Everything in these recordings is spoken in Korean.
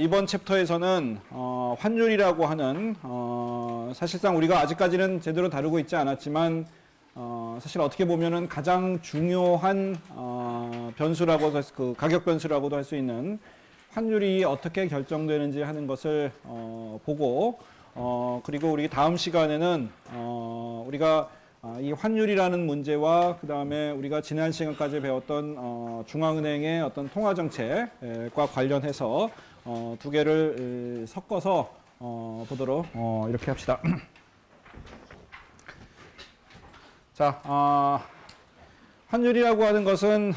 이번 챕터에서는 환율이라고 하는 사실상 우리가 아직까지는 제대로 다루고 있지 않았지만 사실 어떻게 보면은 가장 중요한 변수라고도 그 가격 변수라고도 할 수 있는 환율이 어떻게 결정되는지 하는 것을 보고 그리고 우리 다음 시간에는 우리가 이 환율이라는 문제와 그 다음에 우리가 지난 시간까지 배웠던 중앙은행의 어떤 통화정책과 관련해서 두 개를 섞어서 보도록 이렇게 합시다. 자, 환율이라고 하는 것은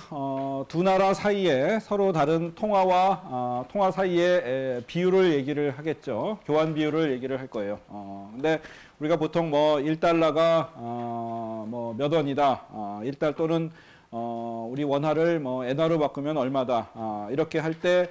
두 나라 사이에 서로 다른 통화와 통화 사이의 비율을 얘기를 하겠죠. 교환 비율을 얘기를 할 거예요. 근데 우리가 보통 뭐 1달러가 뭐 몇 원이다. 1달 또는 우리 원화를 뭐 엔화로 바꾸면 얼마다. 이렇게 할 때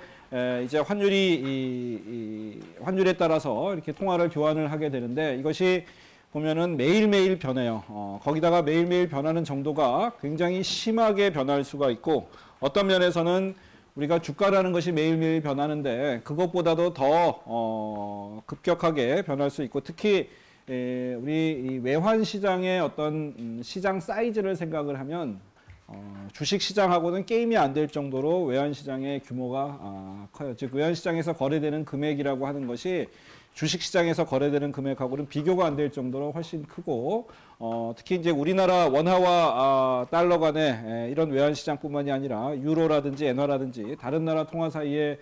이제 환율이 환율에 따라서 이렇게 통화를 교환을 하게 되는데 이것이 보면은 매일매일 변해요. 거기다가 매일매일 변하는 정도가 굉장히 심하게 변할 수가 있고 어떤 면에서는 우리가 주가라는 것이 매일매일 변하는데 그것보다도 더 급격하게 변할 수 있고 특히 우리 이 외환 시장의 어떤 시장 사이즈를 생각을 하면 주식 시장하고는 게임이 안 될 정도로 외환 시장의 규모가 커요. 즉 외환 시장에서 거래되는 금액이라고 하는 것이 주식 시장에서 거래되는 금액하고는 비교가 안 될 정도로 훨씬 크고 특히 이제 우리나라 원화와 달러 간의 이런 외환 시장뿐만이 아니라 유로라든지 엔화라든지 다른 나라 통화 사이에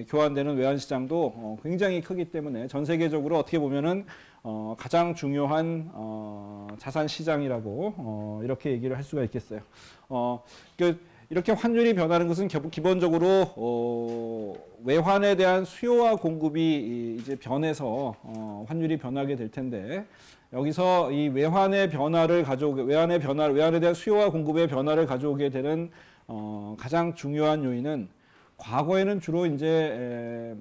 교환되는 외환 시장도 굉장히 크기 때문에 전 세계적으로 어떻게 보면은 가장 중요한 자산 시장이라고 이렇게 얘기를 할 수가 있겠어요. 이렇게 환율이 변하는 것은 기본적으로 외환에 대한 수요와 공급이 이제 변해서 환율이 변하게 될 텐데 여기서 이 외환의 변화를 외환에 대한 수요와 공급의 변화를 가져오게 되는 가장 중요한 요인은 과거에는 주로 이제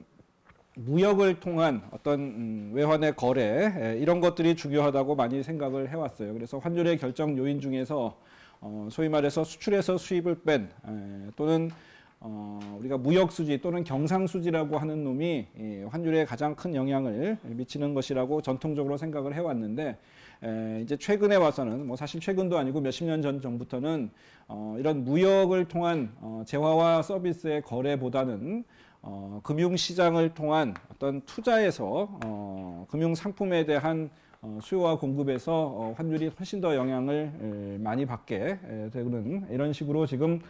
무역을 통한 어떤 외환의 거래 이런 것들이 중요하다고 많이 생각을 해왔어요. 그래서 환율의 결정 요인 중에서 소위 말해서 수출에서 수입을 뺀 또는 우리가 무역수지 또는 경상수지라고 하는 놈이 환율에 가장 큰 영향을 미치는 것이라고 전통적으로 생각을 해왔는데 이제 최근에 와서는 뭐 사실 최근도 아니고 몇십 년 전부터는 이런 무역을 통한 재화와 서비스의 거래보다는 금융시장을 통한 어떤 투자에서 금융상품에 대한 수요와 공급에서 환율이 훨씬 더 영향을 많이 받게 되는 이런 식으로 지금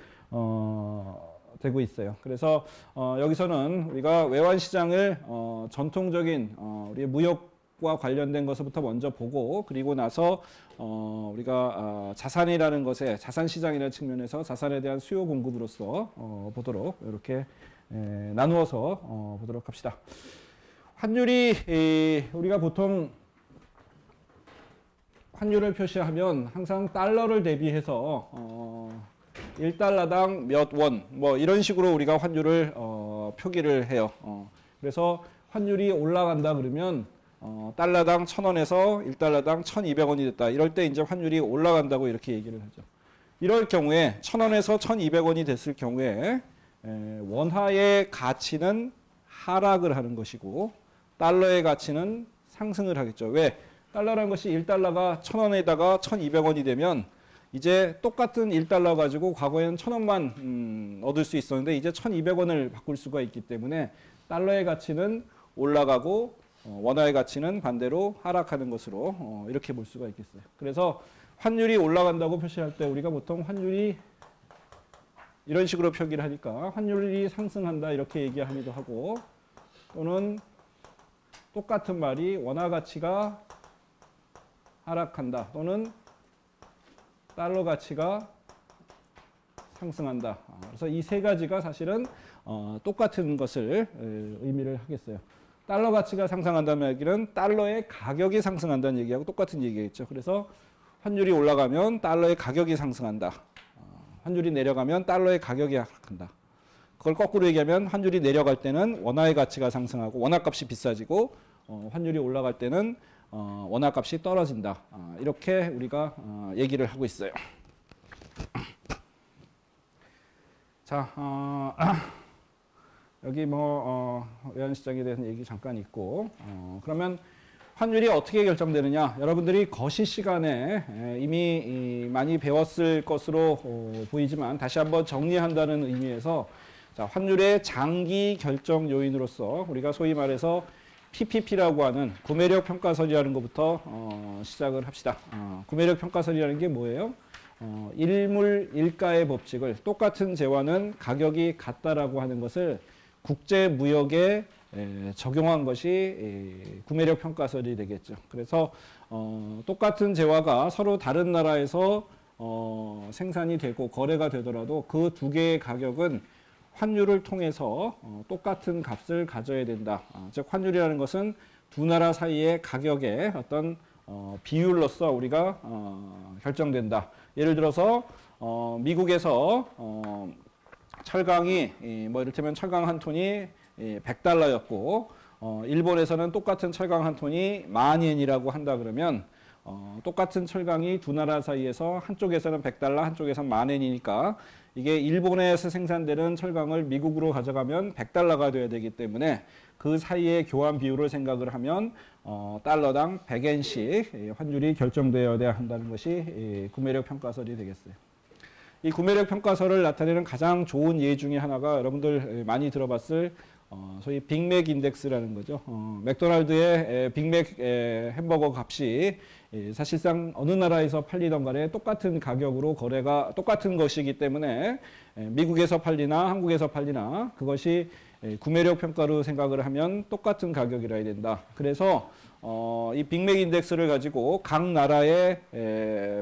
되고 있어요. 그래서 여기서는 우리가 외환 시장을 전통적인 우리의 무역과 관련된 것부터 먼저 보고 그리고 나서 우리가 자산이라는 것에 자산 시장이라는 측면에서 자산에 대한 수요 공급으로서 보도록 이렇게 나누어서 보도록 합시다. 환율이 우리가 보통 환율을 표시하면 항상 달러를 대비해서 1달러당 몇 원 뭐 이런 식으로 우리가 환율을 표기를 해요. 그래서 환율이 올라간다 그러면 달러당 1,000원에서 1달러당 1,200원이 됐다. 이럴 때 이제 환율이 올라간다고 이렇게 얘기를 하죠. 이럴 경우에 1,000원에서 1,200원이 됐을 경우에 원화의 가치는 하락을 하는 것이고 달러의 가치는 상승을 하겠죠. 왜? 달러라는 것이 1달러가 1,000원에다가 1,200원이 되면 이제 똑같은 1달러 가지고 과거에는 1,000원만 얻을 수 있었는데 이제 1,200원을 바꿀 수가 있기 때문에 달러의 가치는 올라가고 원화의 가치는 반대로 하락하는 것으로 이렇게 볼 수가 있겠어요. 그래서 환율이 올라간다고 표시할 때 우리가 보통 환율이 이런 식으로 표기를 하니까 환율이 상승한다 이렇게 얘기하기도 하고 또는 똑같은 말이 원화 가치가 하락한다 또는 달러 가치가 상승한다. 그래서 이 세 가지가 사실은 똑같은 것을 의미를 하겠어요. 달러 가치가 상승한다는 얘기는 달러의 가격이 상승한다는 얘기하고 똑같은 얘기겠죠. 그래서 환율이 올라가면 달러의 가격이 상승한다. 환율이 내려가면 달러의 가격이 하락한다. 그걸 거꾸로 얘기하면 환율이 내려갈 때는 원화의 가치가 상승하고 원화값이 비싸지고 환율이 올라갈 때는 원화값이 떨어진다. 이렇게 우리가 얘기를 하고 있어요. 자, 여기 외환시장에 대한 얘기 잠깐 있고, 그러면 환율이 어떻게 결정되느냐? 여러분들이 거시 시간에 이미 많이 배웠을 것으로 보이지만 다시 한번 정리한다는 의미에서 자, 환율의 장기 결정 요인으로서 우리가 소위 말해서 PPP라고 하는 구매력 평가설이라는 것부터 시작을 합시다. 구매력 평가설이라는 게 뭐예요? 일물 일가의 법칙을 똑같은 재화는 가격이 같다라고 하는 것을 국제 무역에 적용한 것이 구매력 평가설이 되겠죠. 그래서 똑같은 재화가 서로 다른 나라에서 생산이 되고 거래가 되더라도 그 두 개의 가격은 환율을 통해서 똑같은 값을 가져야 된다. 즉 환율이라는 것은 두 나라 사이의 가격의 어떤 비율로서 우리가 결정된다. 예를 들어서 미국에서 철강이 이를테면 철강 한 톤이 100달러였고 일본에서는 똑같은 철강 한 톤이 10,000엔이라고 한다 그러면 똑같은 철강이 두 나라 사이에서 한쪽에서는 100달러, 한쪽에서는 10,000엔이니까 이게 일본에서 생산되는 철강을 미국으로 가져가면 100달러가 돼야 되기 때문에 그 사이의 교환 비율을 생각을 하면 달러당 100엔씩 환율이 결정되어야 한다는 것이 구매력 평가설이 되겠어요. 이 구매력 평가설을 나타내는 가장 좋은 예 중에 하나가 여러분들 많이 들어봤을 소위 빅맥 인덱스라는 거죠. 맥도날드의 빅맥 햄버거 값이 사실상 어느 나라에서 팔리던 간에 똑같은 가격으로 거래가 똑같은 것이기 때문에 미국에서 팔리나 한국에서 팔리나 그것이 구매력 평가로 생각을 하면 똑같은 가격이라 해야 된다. 그래서 이 빅맥 인덱스를 가지고 각 나라의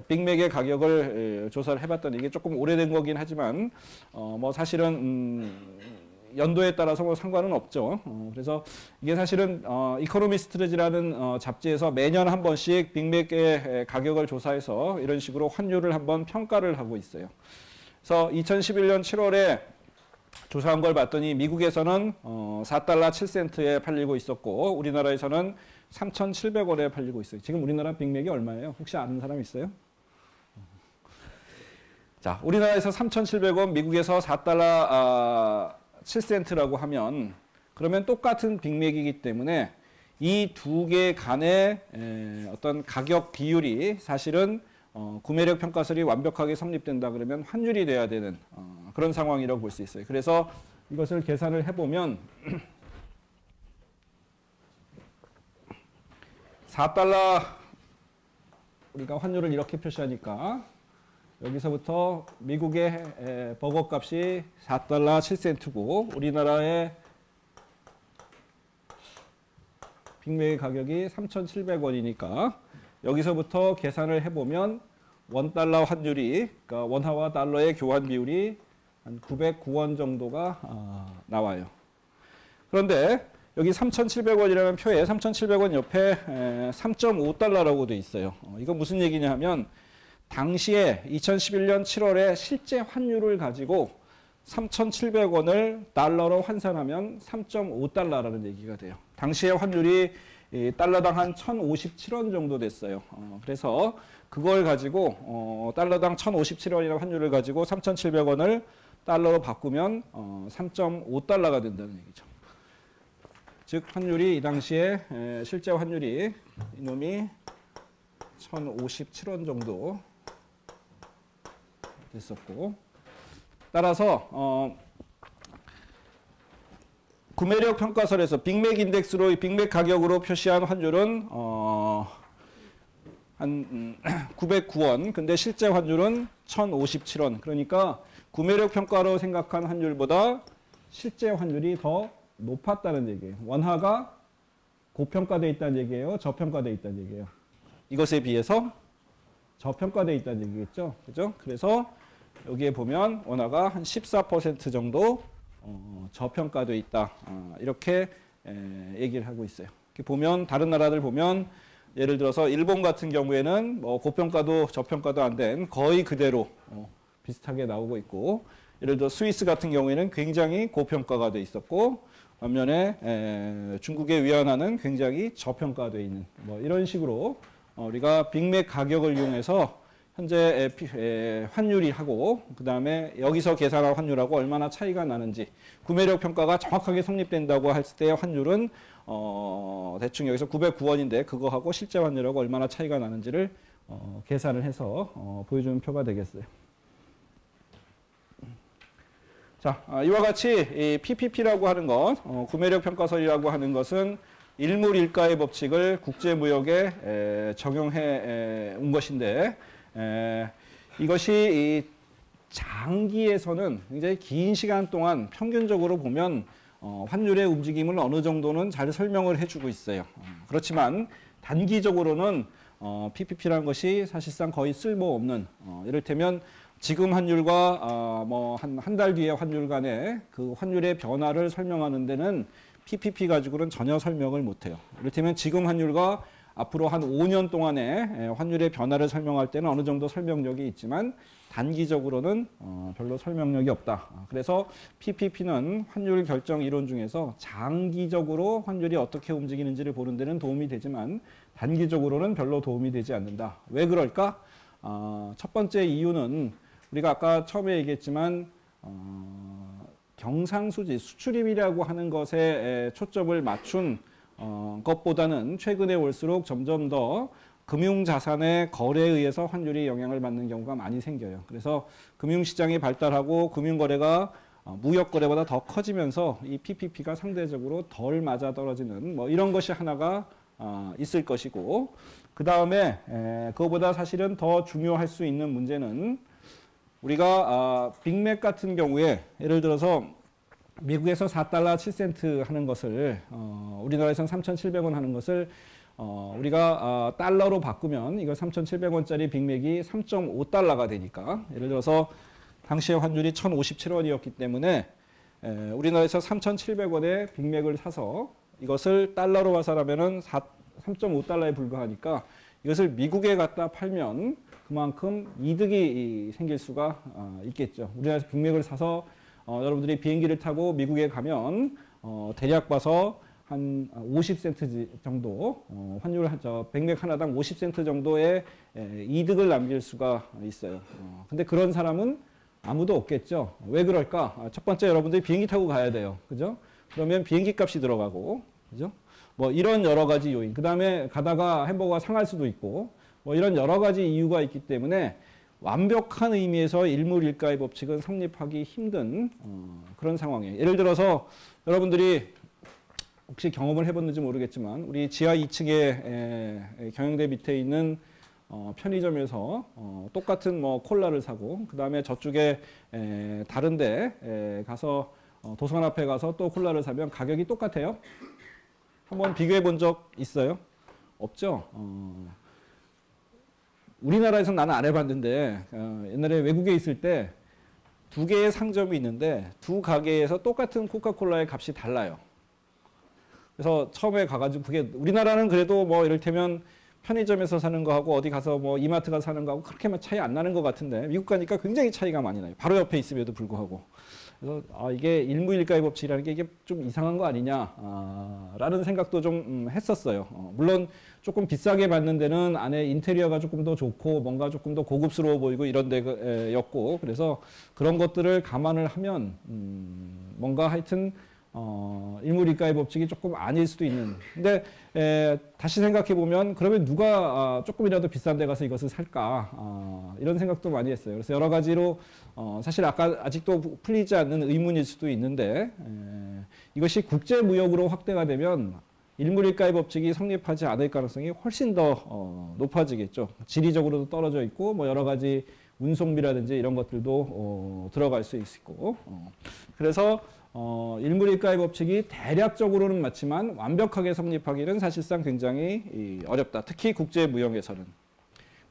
빅맥의 가격을 조사를 해봤더니 이게 조금 오래된 거긴 하지만 사실은 연도에 따라서 상관은 없죠. 그래서 이게 사실은 이코노미스트라는 잡지에서 매년 한 번씩 빅맥의 가격을 조사해서 이런 식으로 환율을 한번 평가를 하고 있어요. 그래서 2011년 7월에 조사한 걸 봤더니 미국에서는 4달러 7센트에 팔리고 있었고 우리나라에서는 3,700원에 팔리고 있어요. 지금 우리나라 빅맥이 얼마예요? 혹시 아는 사람 있어요? 자, 우리나라에서 3,700원, 미국에서 4달러 7센트라고 하면 그러면 똑같은 빅맥이기 때문에 이 두 개 간의 어떤 가격 비율이 사실은 구매력 평가설이 완벽하게 성립된다 그러면 환율이 돼야 되는 그런 상황이라고 볼 수 있어요. 그래서 이것을 계산을 해보면 4달러 우리가 환율을 이렇게 표시하니까 여기서부터 미국의 버거 값이 4달러 7센트고 우리나라의 빅맥의 가격이 3,700원이니까 여기서부터 계산을 해보면 원달러 환율이 그러니까 원화와 달러의 교환 비율이 한 909원 정도가 나와요. 그런데 여기 3,700원이라는 표에 3,700원 옆에 3.5달러라고 돼 있어요. 이거 무슨 얘기냐 하면 당시에 2011년 7월에 실제 환율을 가지고 3,700원을 달러로 환산하면 3.5달러라는 얘기가 돼요. 당시의 환율이 달러당 한 1,057원 정도 됐어요. 그래서 그걸 가지고 달러당 1,057원이라는 환율을 가지고 3,700원을 달러로 바꾸면 3.5달러가 된다는 얘기죠. 즉 환율이 이 당시에 실제 환율이 이놈이 1,057원 정도 됐었고 따라서 구매력 평가설에서 빅맥 인덱스로 빅맥 가격으로 표시한 환율은 한 909원 근데 실제 환율은 1,057원 그러니까 구매력 평가로 생각한 환율보다 실제 환율이 더 높았다는 얘기예요. 원화가 고평가되어 있다는 얘기예요. 저평가되어 있다는 얘기예요. 이것에 비해서 저평가되어 있다는 얘기겠죠. 그죠? 그래서 여기에 보면 원화가 한 14% 정도 저평가되어 있다. 이렇게 얘기를 하고 있어요. 이렇게 보면 다른 나라들 보면 예를 들어서 일본 같은 경우에는 고평가도 저평가도 안 된 거의 그대로 비슷하게 나오고 있고 예를 들어 스위스 같은 경우에는 굉장히 고평가가 돼 있었고 반면에 중국의 위안화는 굉장히 저평가되어 있는 이런 식으로 우리가 빅맥 가격을 이용해서 현재 환율이하고 그다음에 여기서 계산한 환율하고 얼마나 차이가 나는지 구매력 평가가 정확하게 성립된다고 할 때 환율은 대충 여기서 909원인데 그거하고 실제 환율하고 얼마나 차이가 나는지를 계산을 해서 보여주는 표가 되겠어요. 자, 이와 같이 이 PPP라고 하는 것, 구매력 평가설이라고 하는 것은 일물일가의 법칙을 국제무역에 적용해 온 것인데 이것이 이 장기에서는 굉장히 긴 시간 동안 평균적으로 보면 환율의 움직임을 어느 정도는 잘 설명을 해주고 있어요. 그렇지만 단기적으로는 PPP라는 것이 사실상 거의 쓸모없는 이를테면 지금 환율과 뭐 한 달 뒤의 환율 간의 그 환율의 변화를 설명하는 데는 PPP 가지고는 전혀 설명을 못해요. 이를테면 지금 환율과 앞으로 한 5년 동안의 환율의 변화를 설명할 때는 어느 정도 설명력이 있지만 단기적으로는 별로 설명력이 없다. 그래서 PPP는 환율 결정 이론 중에서 장기적으로 환율이 어떻게 움직이는지를 보는 데는 도움이 되지만 단기적으로는 별로 도움이 되지 않는다. 왜 그럴까? 첫 번째 이유는 우리가 아까 처음에 얘기했지만 경상수지, 수출입이라고 하는 것에 초점을 맞춘 것보다는 최근에 올수록 점점 더 금융자산의 거래에 의해서 환율이 영향을 받는 경우가 많이 생겨요. 그래서 금융시장이 발달하고 금융거래가 무역거래보다 더 커지면서 이 PPP가 상대적으로 덜 맞아떨어지는 뭐 이런 것이 하나가 있을 것이고 그 다음에 그거보다 사실은 더 중요할 수 있는 문제는 우리가 빅맥 같은 경우에 예를 들어서 미국에서 4달러 7센트 하는 것을 우리나라에서는 3,700원 하는 것을 우리가 달러로 바꾸면 이거 3,700원짜리 빅맥이 3.5달러가 되니까 예를 들어서 당시의 환율이 1,057원이었기 때문에 우리나라에서 3,700원에 빅맥을 사서 이것을 달러로 환산하면은 3.5달러에 불과하니까 이것을 미국에 갖다 팔면 그만큼 이득이 생길 수가 있겠죠. 우리나라에서 빅맥을 사서 여러분들이 비행기를 타고 미국에 가면 대략 봐서 한 50센트 정도 환율 빅맥 하나당 50센트 정도의 이득을 남길 수가 있어요. 근데 그런 사람은 아무도 없겠죠. 왜 그럴까? 첫 번째 여러분들이 비행기 타고 가야 돼요. 그죠? 그러면 비행기 값이 들어가고, 그죠? 뭐 이런 여러 가지 요인. 그 다음에 가다가 햄버거가 상할 수도 있고, 뭐 이런 여러 가지 이유가 있기 때문에 완벽한 의미에서 일물일가의 법칙은 성립하기 힘든 그런 상황이에요. 예를 들어서 여러분들이 혹시 경험을 해봤는지 모르겠지만 우리 지하 2층에 경영대 밑에 있는 편의점에서 똑같은 뭐 콜라를 사고 그 다음에 저쪽에 다른데 가서 도서관 앞에 가서 또 콜라를 사면 가격이 똑같아요? 한번 비교해 본 적 있어요? 없죠? 우리나라에서는 나는 안 해봤는데 옛날에 외국에 있을 때 두 개의 상점이 있는데 두 가게에서 똑같은 코카콜라의 값이 달라요. 그래서 처음에 가가지고 그게 우리나라는 그래도 뭐 이를테면 편의점에서 사는 거하고 어디 가서 뭐 이마트 가서 사는 거하고 그렇게 차이 안 나는 것 같은데 미국 가니까 굉장히 차이가 많이 나요. 바로 옆에 있음에도 불구하고. 그래서 이게 일무일가의 법칙이라는 게 이게 좀 이상한 거 아니냐 라는 생각도 좀 했었어요. 물론 조금 비싸게 받는 데는 안에 인테리어가 조금 더 좋고 뭔가 조금 더 고급스러워 보이고 이런 데였고 그래서 그런 것들을 감안을 하면 뭔가 하여튼 일물일가의 법칙이 조금 아닐 수도 있는. 근데 다시 생각해 보면 그러면 누가 조금이라도 비싼 데 가서 이것을 살까 이런 생각도 많이 했어요. 그래서 여러 가지로 사실 아직도 풀리지 않는 의문일 수도 있는데 이것이 국제무역으로 확대가 되면 일물일가의 법칙이 성립하지 않을 가능성이 훨씬 더 높아지겠죠. 지리적으로도 떨어져 있고 뭐 여러 가지 운송비라든지 이런 것들도 들어갈 수 있고 그래서 일물일가의 법칙이 대략적으로는 맞지만 완벽하게 성립하기는 사실상 굉장히 어렵다. 특히 국제무역에서는.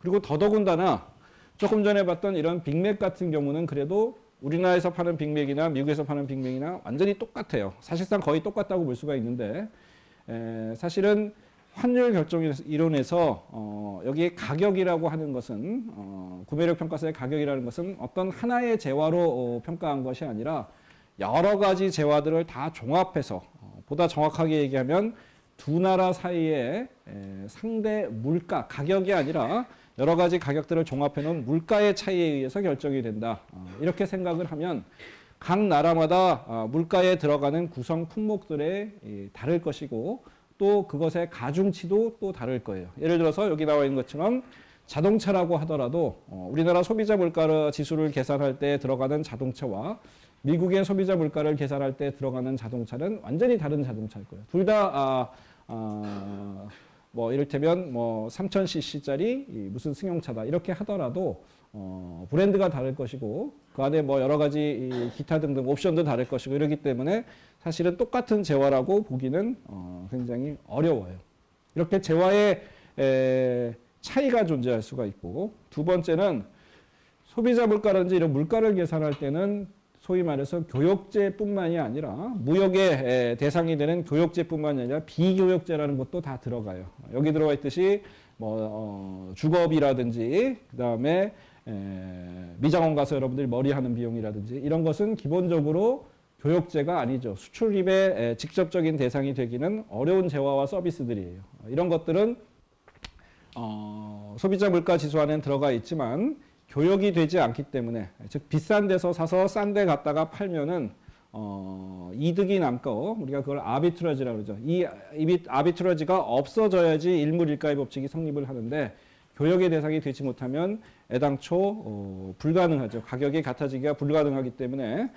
그리고 더더군다나 조금 전에 봤던 이런 빅맥 같은 경우는 그래도 우리나라에서 파는 빅맥이나 미국에서 파는 빅맥이나 완전히 똑같아요. 사실상 거의 똑같다고 볼 수가 있는데 사실은 환율 결정 이론에서 여기에 가격이라고 하는 것은 구매력 평가서의 가격이라는 것은 어떤 하나의 재화로 평가한 것이 아니라 여러 가지 재화들을 다 종합해서 보다 정확하게 얘기하면 두 나라 사이의 상대 물가, 가격이 아니라 여러 가지 가격들을 종합해 놓은 물가의 차이에 의해서 결정이 된다. 이렇게 생각을 하면 각 나라마다 물가에 들어가는 구성 품목들이 다를 것이고 또 그것의 가중치도 또 다를 거예요. 예를 들어서 여기 나와 있는 것처럼 자동차라고 하더라도 우리나라 소비자 물가 지수를 계산할 때 들어가는 자동차와 미국의 소비자 물가를 계산할 때 들어가는 자동차는 완전히 다른 자동차일 거예요. 둘 다 뭐 이를테면 뭐 3000cc짜리 무슨 승용차다 이렇게 하더라도 브랜드가 다를 것이고 그 안에 뭐 여러 가지 기타 등등 옵션도 다를 것이고 이러기 때문에 사실은 똑같은 재화라고 보기는 굉장히 어려워요. 이렇게 재화의 차이가 존재할 수가 있고 두 번째는 소비자 물가라든지 이런 물가를 계산할 때는 소위 말해서 교역제뿐만이 아니라 무역의 대상이 되는 교역제뿐만이 아니라 비교역제라는 것도 다 들어가요. 여기 들어가 있듯이 뭐 주거비라든지 그다음에 미장원 가서 여러분들이 머리하는 비용이라든지 이런 것은 기본적으로 교역제가 아니죠. 수출입의 직접적인 대상이 되기는 어려운 재화와 서비스들이에요. 이런 것들은 소비자 물가 지수 안에 들어가 있지만 교역이 되지 않기 때문에 즉 비싼 데서 사서 싼 데 갔다가 팔면은 이득이 남고 우리가 그걸 아비트러지라고 그러죠. 이 아비트러지가 없어져야지 일물일가의 법칙이 성립을 하는데 교역의 대상이 되지 못하면 애당초 불가능하죠. 가격이 같아지기가 불가능하기 때문에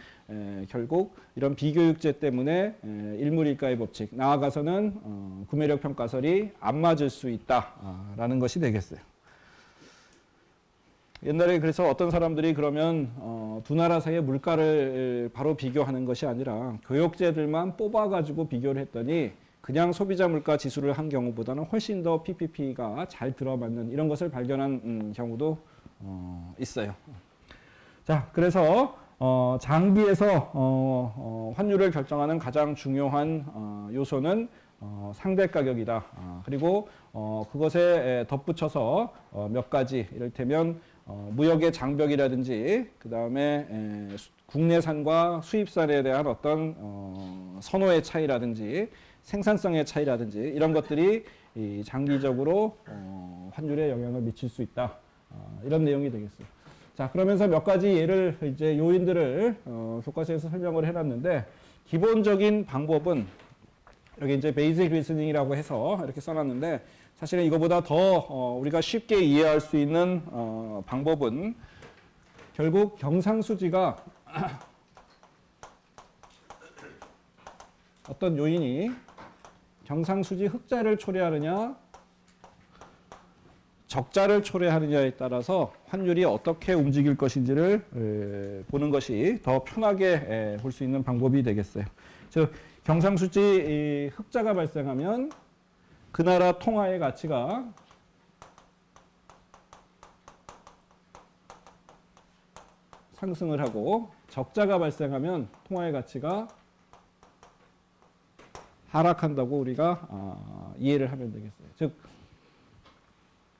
결국 이런 비교육제 때문에 일물일가의 법칙 나아가서는 구매력 평가설이 안 맞을 수 있다라는 것이 되겠어요. 옛날에 그래서 어떤 사람들이 그러면 두 나라 사이의 물가를 바로 비교하는 것이 아니라 교역제들만 뽑아가지고 비교를 했더니 그냥 소비자 물가 지수를 한 경우보다는 훨씬 더 PPP가 잘 들어맞는 이런 것을 발견한 경우도 있어요. 자, 그래서 장비에서 환율을 결정하는 가장 중요한 요소는 상대 가격이다. 그리고 그것에 덧붙여서 몇 가지 이를테면 무역의 장벽이라든지 그 다음에 국내산과 수입산에 대한 어떤 선호의 차이라든지 생산성의 차이라든지 이런 것들이 장기적으로 환율에 영향을 미칠 수 있다. 이런 내용이 되겠어요. 자, 그러면서 몇 가지 예를 이제 요인들을 교과서에서 설명을 해놨는데 기본적인 방법은 여기 이제 베이직 리스닝이라고 해서 이렇게 써놨는데 사실은 이거보다 더 우리가 쉽게 이해할 수 있는 방법은 결국 경상수지가 어떤 요인이 경상수지 흑자를 초래하느냐 적자를 초래하느냐에 따라서 환율이 어떻게 움직일 것인지를 보는 것이 더 편하게 볼 수 있는 방법이 되겠어요. 즉 경상수지 흑자가 발생하면 그 나라 통화의 가치가 상승을 하고 적자가 발생하면 통화의 가치가 하락한다고 우리가 이해를 하면 되겠어요. 즉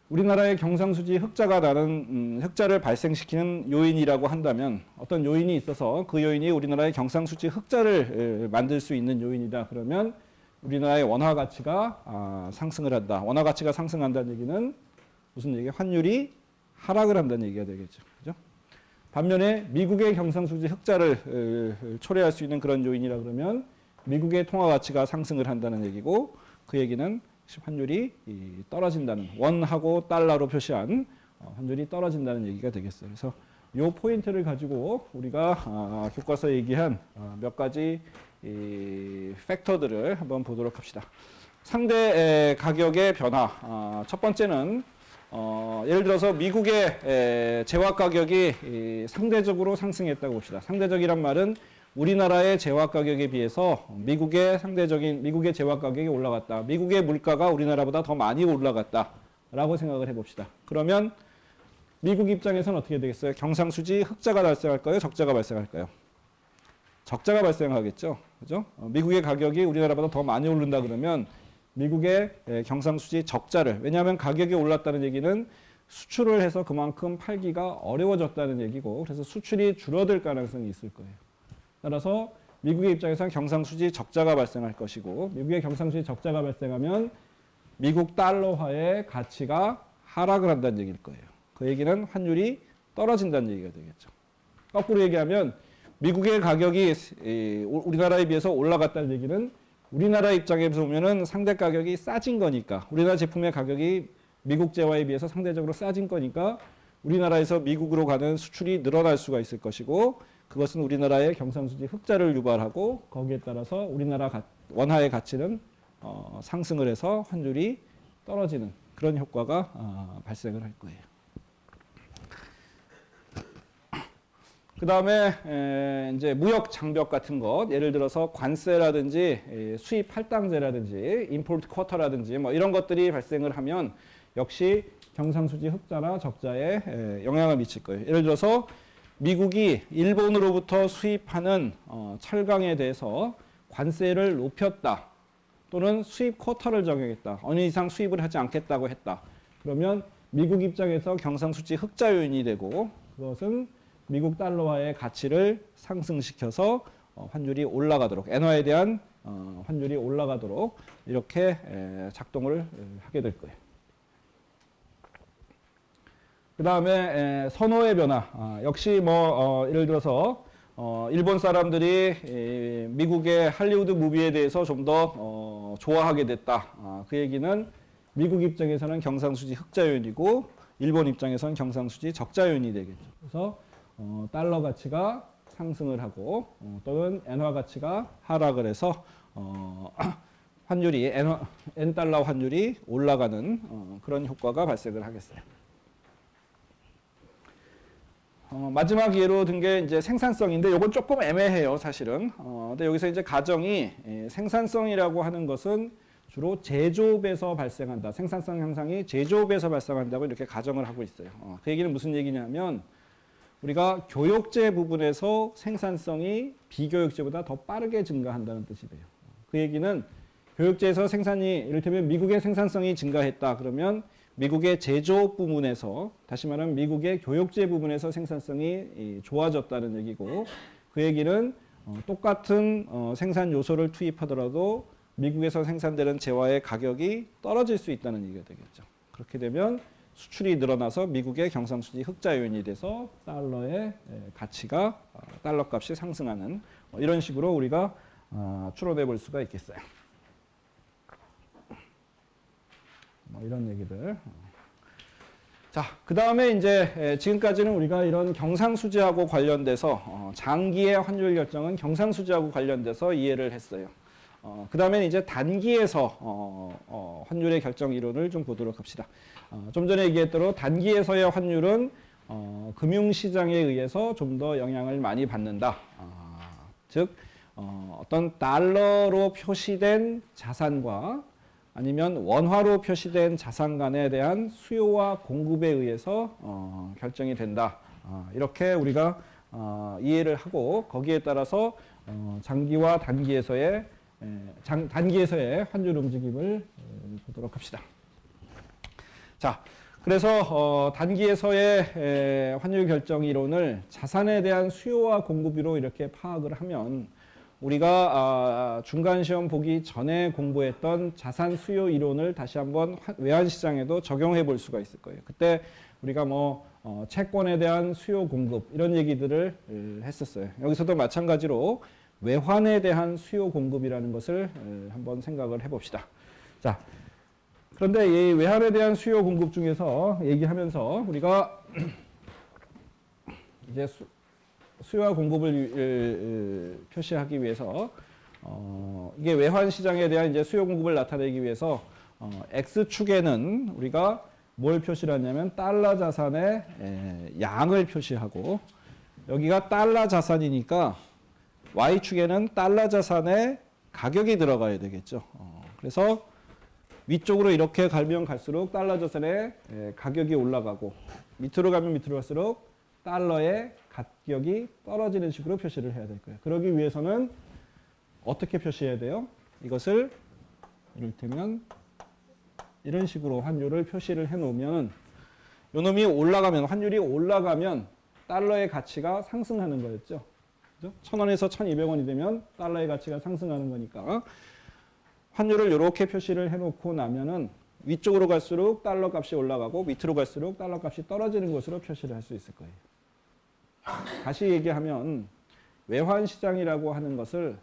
우리나라의 경상수지 흑자가 나는 흑자를 발생시키는 요인이라고 한다면 어떤 요인이 있어서 그 요인이 우리나라의 경상수지 흑자를 만들 수 있는 요인이다. 그러면 우리나라의 원화 가치가 상승을 한다. 원화 가치가 상승한다는 얘기는 무슨 얘기예요? 환율이 하락을 한다는 얘기가 되겠죠. 그죠? 반면에 미국의 경상수지 흑자를 초래할 수 있는 그런 요인이라 그러면 미국의 통화 가치가 상승을 한다는 얘기고 그 얘기는 환율이 떨어진다는 원하고 달러로 표시한 환율이 떨어진다는 얘기가 되겠어요. 그래서 이 포인트를 가지고 우리가 교과서 얘기한 몇 가지 팩터들을 한번 보도록 합시다. 상대 가격의 변화. 첫 번째는 예를 들어서 미국의 재화 가격이 상대적으로 상승했다고 봅시다. 상대적이란 말은 우리나라의 재화 가격에 비해서 미국의 재화 가격이 올라갔다. 미국의 물가가 우리나라보다 더 많이 올라갔다라고 생각을 해봅시다. 그러면 미국 입장에서는 어떻게 되겠어요? 경상수지 흑자가 발생할까요? 적자가 발생할까요? 적자가 발생하겠죠. 그죠? 미국의 가격이 우리나라보다 더 많이 오른다 그러면 미국의 경상수지 적자를, 왜냐하면 가격이 올랐다는 얘기는 수출을 해서 그만큼 팔기가 어려워졌다는 얘기고, 그래서 수출이 줄어들 가능성이 있을 거예요. 따라서 미국의 입장에서는 경상수지 적자가 발생할 것이고 미국의 경상수지 적자가 발생하면 미국 달러화의 가치가 하락을 한다는 얘기일 거예요. 그 얘기는 환율이 떨어진다는 얘기가 되겠죠. 거꾸로 얘기하면 미국의 가격이 우리나라에 비해서 올라갔다는 얘기는 우리나라 입장에서 보면은 상대 가격이 싸진 거니까 우리나라 제품의 가격이 미국 재화에 비해서 상대적으로 싸진 거니까 우리나라에서 미국으로 가는 수출이 늘어날 수가 있을 것이고 그것은 우리나라의 경상수지 흑자를 유발하고 거기에 따라서 우리나라 원화의 가치는 상승을 해서 환율이 떨어지는 그런 효과가 발생을 할 거예요. 그 다음에 이제 무역 장벽 같은 것, 예를 들어서 관세라든지 수입 할당제라든지 임포트 쿼터라든지 뭐 이런 것들이 발생을 하면 역시 경상수지 흑자나 적자에 영향을 미칠 거예요. 예를 들어서 미국이 일본으로부터 수입하는 철강에 대해서 관세를 높였다. 또는 수입 쿼터를 정했다. 어느 이상 수입을 하지 않겠다고 했다. 그러면 미국 입장에서 경상수지 흑자 요인이 되고 그것은 미국 달러화의 가치를 상승시켜서 환율이 올라가도록 엔화에 대한 환율이 올라가도록 이렇게 작동을 하게 될 거예요. 그 다음에 선호의 변화. 역시 뭐 예를 들어서 일본 사람들이 미국의 할리우드 무비에 대해서 좀 더 좋아하게 됐다. 그 얘기는 미국 입장에서는 경상수지 흑자 요인이고 일본 입장에서는 경상수지 적자 요인이 되겠죠. 그래서 달러 가치가 상승을 하고 또는 엔화 가치가 하락을 해서 환율이 엔달러 환율이 올라가는 그런 효과가 발생을 하겠어요. 마지막 예로 든 게 이제 생산성인데 이건 조금 애매해요, 사실은. 근데 여기서 이제 가정이 생산성이라고 하는 것은 주로 제조업에서 발생한다. 생산성 향상이 제조업에서 발생한다고 이렇게 가정을 하고 있어요. 그 얘기는 무슨 얘기냐면 우리가 교육제 부분에서 생산성이 비교육제보다 더 빠르게 증가한다는 뜻이 돼요. 그 얘기는 교육제에서 생산이 이를테면 미국의 생산성이 증가했다. 그러면 미국의 제조업 부분에서 다시 말하면 미국의 교육제 부분에서 생산성이 좋아졌다는 얘기고 그 얘기는 똑같은 생산 요소를 투입하더라도 미국에서 생산되는 재화의 가격이 떨어질 수 있다는 얘기가 되겠죠. 그렇게 되면 수출이 늘어나서 미국의 경상수지 흑자 요인이 돼서 달러의 가치가 달러 값이 상승하는 이런 식으로 우리가 추론해 볼 수가 있겠어요. 뭐 이런 얘기들. 자, 그 다음에 이제 지금까지는 우리가 이런 경상수지하고 관련돼서 장기의 환율 결정은 경상수지하고 관련돼서 이해를 했어요. 그 다음에 이제 단기에서 환율의 결정 이론을 좀 보도록 합시다. 좀 전에 얘기했대로 단기에서의 환율은 금융시장에 의해서 좀 더 영향을 많이 받는다. 즉 어떤 달러로 표시된 자산과 아니면 원화로 표시된 자산 간에 대한 수요와 공급에 의해서 결정이 된다. 이렇게 우리가 이해를 하고 거기에 따라서 장기와 단기에서의 환율 움직임을 보도록 합시다. 자, 그래서 단기에서의 환율 결정 이론을 자산에 대한 수요와 공급으로 이렇게 파악을 하면 우리가 중간 시험 보기 전에 공부했던 자산 수요 이론을 다시 한번 외환 시장에도 적용해 볼 수가 있을 거예요. 그때 우리가 뭐 채권에 대한 수요 공급 이런 얘기들을 했었어요. 여기서도 마찬가지로 외환에 대한 수요 공급이라는 것을 한번 생각을 해봅시다. 자, 그런데 이 외환에 대한 수요 공급 중에서 얘기하면서 우리가 이제 수요와 공급을 표시하기 위해서 이게 외환 시장에 대한 이제 수요 공급을 나타내기 위해서 X축에는 우리가 뭘 표시를 하냐면 달러 자산의 양을 표시하고 여기가 달러 자산이니까 Y축에는 달러 자산의 가격이 들어가야 되겠죠. 그래서 위쪽으로 이렇게 가면 갈수록 달러 자산의 가격이 올라가고 밑으로 가면 밑으로 갈수록 달러의 가격이 떨어지는 식으로 표시를 해야 될 거예요. 그러기 위해서는 어떻게 표시해야 돼요? 이것을 이를테면 이런 식으로 환율을 표시를 해놓으면 요놈이 올라가면 환율이 올라가면 달러의 가치가 상승하는 거였죠. 그죠? 1,000원에서 1,200원이 되면 달러의 가치가 상승하는 거니까 환율을 이렇게 표시를 해놓고 나면은 위쪽으로 갈수록 달러 값이 올라가고 밑으로 갈수록 달러 값이 떨어지는 것으로 표시를 할 수 있을 거예요. 다시 얘기하면 외환 시장이라고 하는 것을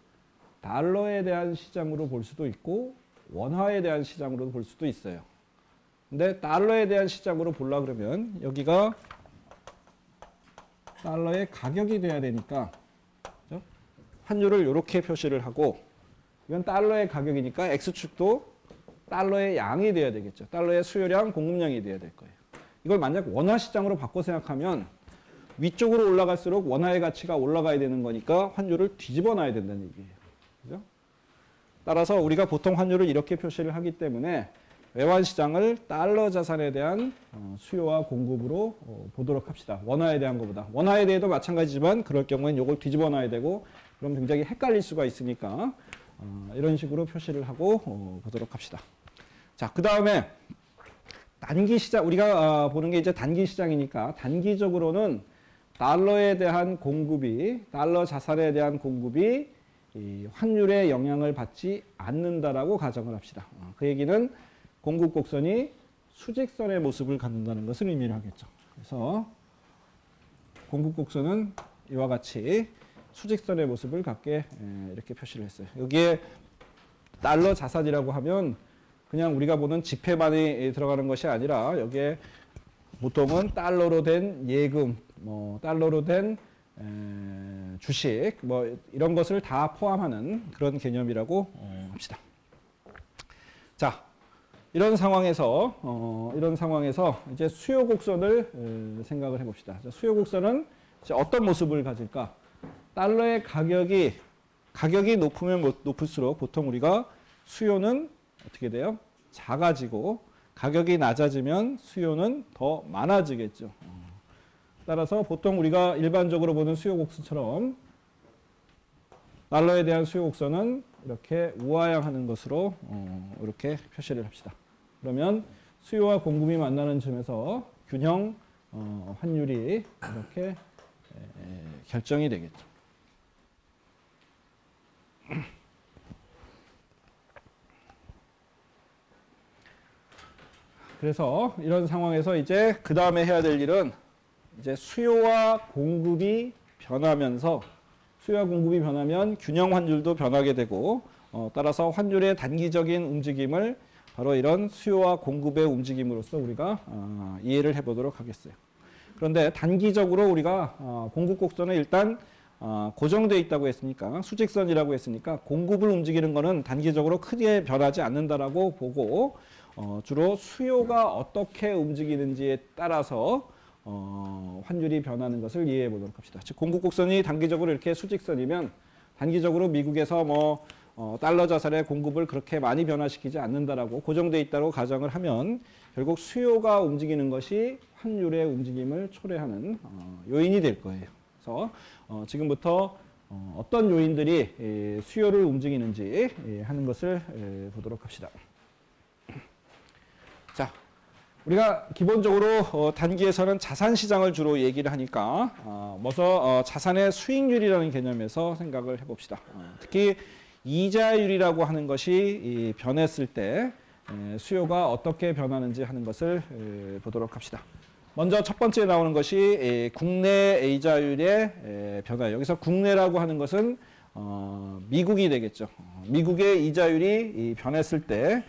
달러에 대한 시장으로 볼 수도 있고 원화에 대한 시장으로 볼 수도 있어요. 근데 달러에 대한 시장으로 보려고 그러면 여기가 달러의 가격이 돼야 되니까 그렇죠? 환율을 이렇게 표시를 하고 이건 달러의 가격이니까 X축도 달러의 양이 돼야 되겠죠. 달러의 수요량, 공급량이 돼야 될 거예요. 이걸 만약 원화 시장으로 바꿔 생각하면 위쪽으로 올라갈수록 원화의 가치가 올라가야 되는 거니까 환율을 뒤집어 놔야 된다는 얘기예요. 그죠? 따라서 우리가 보통 환율을 이렇게 표시를 하기 때문에 외환 시장을 달러 자산에 대한 수요와 공급으로 보도록 합시다. 원화에 대한 것보다. 원화에 대해도 마찬가지지만 그럴 경우에는 이걸 뒤집어 놔야 되고 그럼 굉장히 헷갈릴 수가 있으니까 이런 식으로 표시를 하고 보도록 합시다. 자, 그 다음에 단기 시장, 우리가 보는 게 이제 단기 시장이니까 단기적으로는 달러에 대한 공급이, 달러 자산에 대한 공급이 이 환율에 영향을 받지 않는다라고 가정을 합시다. 그 얘기는 공급 곡선이 수직선의 모습을 갖는다는 것을 의미를 하겠죠. 그래서 공급 곡선은 이와 같이 수직선의 모습을 갖게 이렇게 표시를 했어요. 여기에 달러 자산이라고 하면 그냥 우리가 보는 지폐만이 들어가는 것이 아니라 여기에 보통은 달러로 된 예금, 달러로 된 주식, 이런 것을 다 포함하는 그런 개념이라고 합시다. 자, 이런 상황에서 이제 수요 곡선을 생각을 해봅시다. 수요 곡선은 어떤 모습을 가질까? 달러의 가격이 높으면 높을수록 보통 우리가 수요는 어떻게 돼요? 작아지고 가격이 낮아지면 수요는 더 많아지겠죠. 따라서 보통 우리가 일반적으로 보는 수요 곡선처럼 달러에 대한 수요 곡선은 이렇게 우하향하는 것으로 이렇게 표시를 합시다. 그러면 수요와 공급이 만나는 점에서 균형 환율이 이렇게 결정이 되겠죠. 그래서 이런 상황에서 이제 그 다음에 해야 될 일은 이제 수요와 공급이 변하면서 수요와 공급이 변하면 균형 환율도 변하게 되고 따라서 환율의 단기적인 움직임을 바로 이런 수요와 공급의 움직임으로써 우리가 이해를 해보도록 하겠어요. 그런데 단기적으로 우리가 공급 곡선은 일단 고정되어 있다고 했으니까 수직선이라고 했으니까 공급을 움직이는 것은 단기적으로 크게 변하지 않는다라고 보고 주로 수요가 어떻게 움직이는지에 따라서 환율이 변하는 것을 이해해 보도록 합시다. 즉 공급 곡선이 단기적으로 이렇게 수직선이면 단기적으로 미국에서 달러 자산의 공급을 그렇게 많이 변화시키지 않는다라고 고정되어 있다고 가정을 하면 결국 수요가 움직이는 것이 환율의 움직임을 초래하는 요인이 될 거예요. 그래서 지금부터 어떤 요인들이 수요를 움직이는지 하는 것을 보도록 합시다. 자, 우리가 기본적으로 단기에서는 자산 시장을 주로 얘기를 하니까 먼저 자산의 수익률이라는 개념에서 생각을 해봅시다. 특히 이자율이라고 하는 것이 변했을 때 수요가 어떻게 변하는지 하는 것을 보도록 합시다. 먼저 첫 번째 나오는 것이 국내 이자율의 변화. 여기서 국내라고 하는 것은 미국이 되겠죠. 미국의 이자율이 변했을 때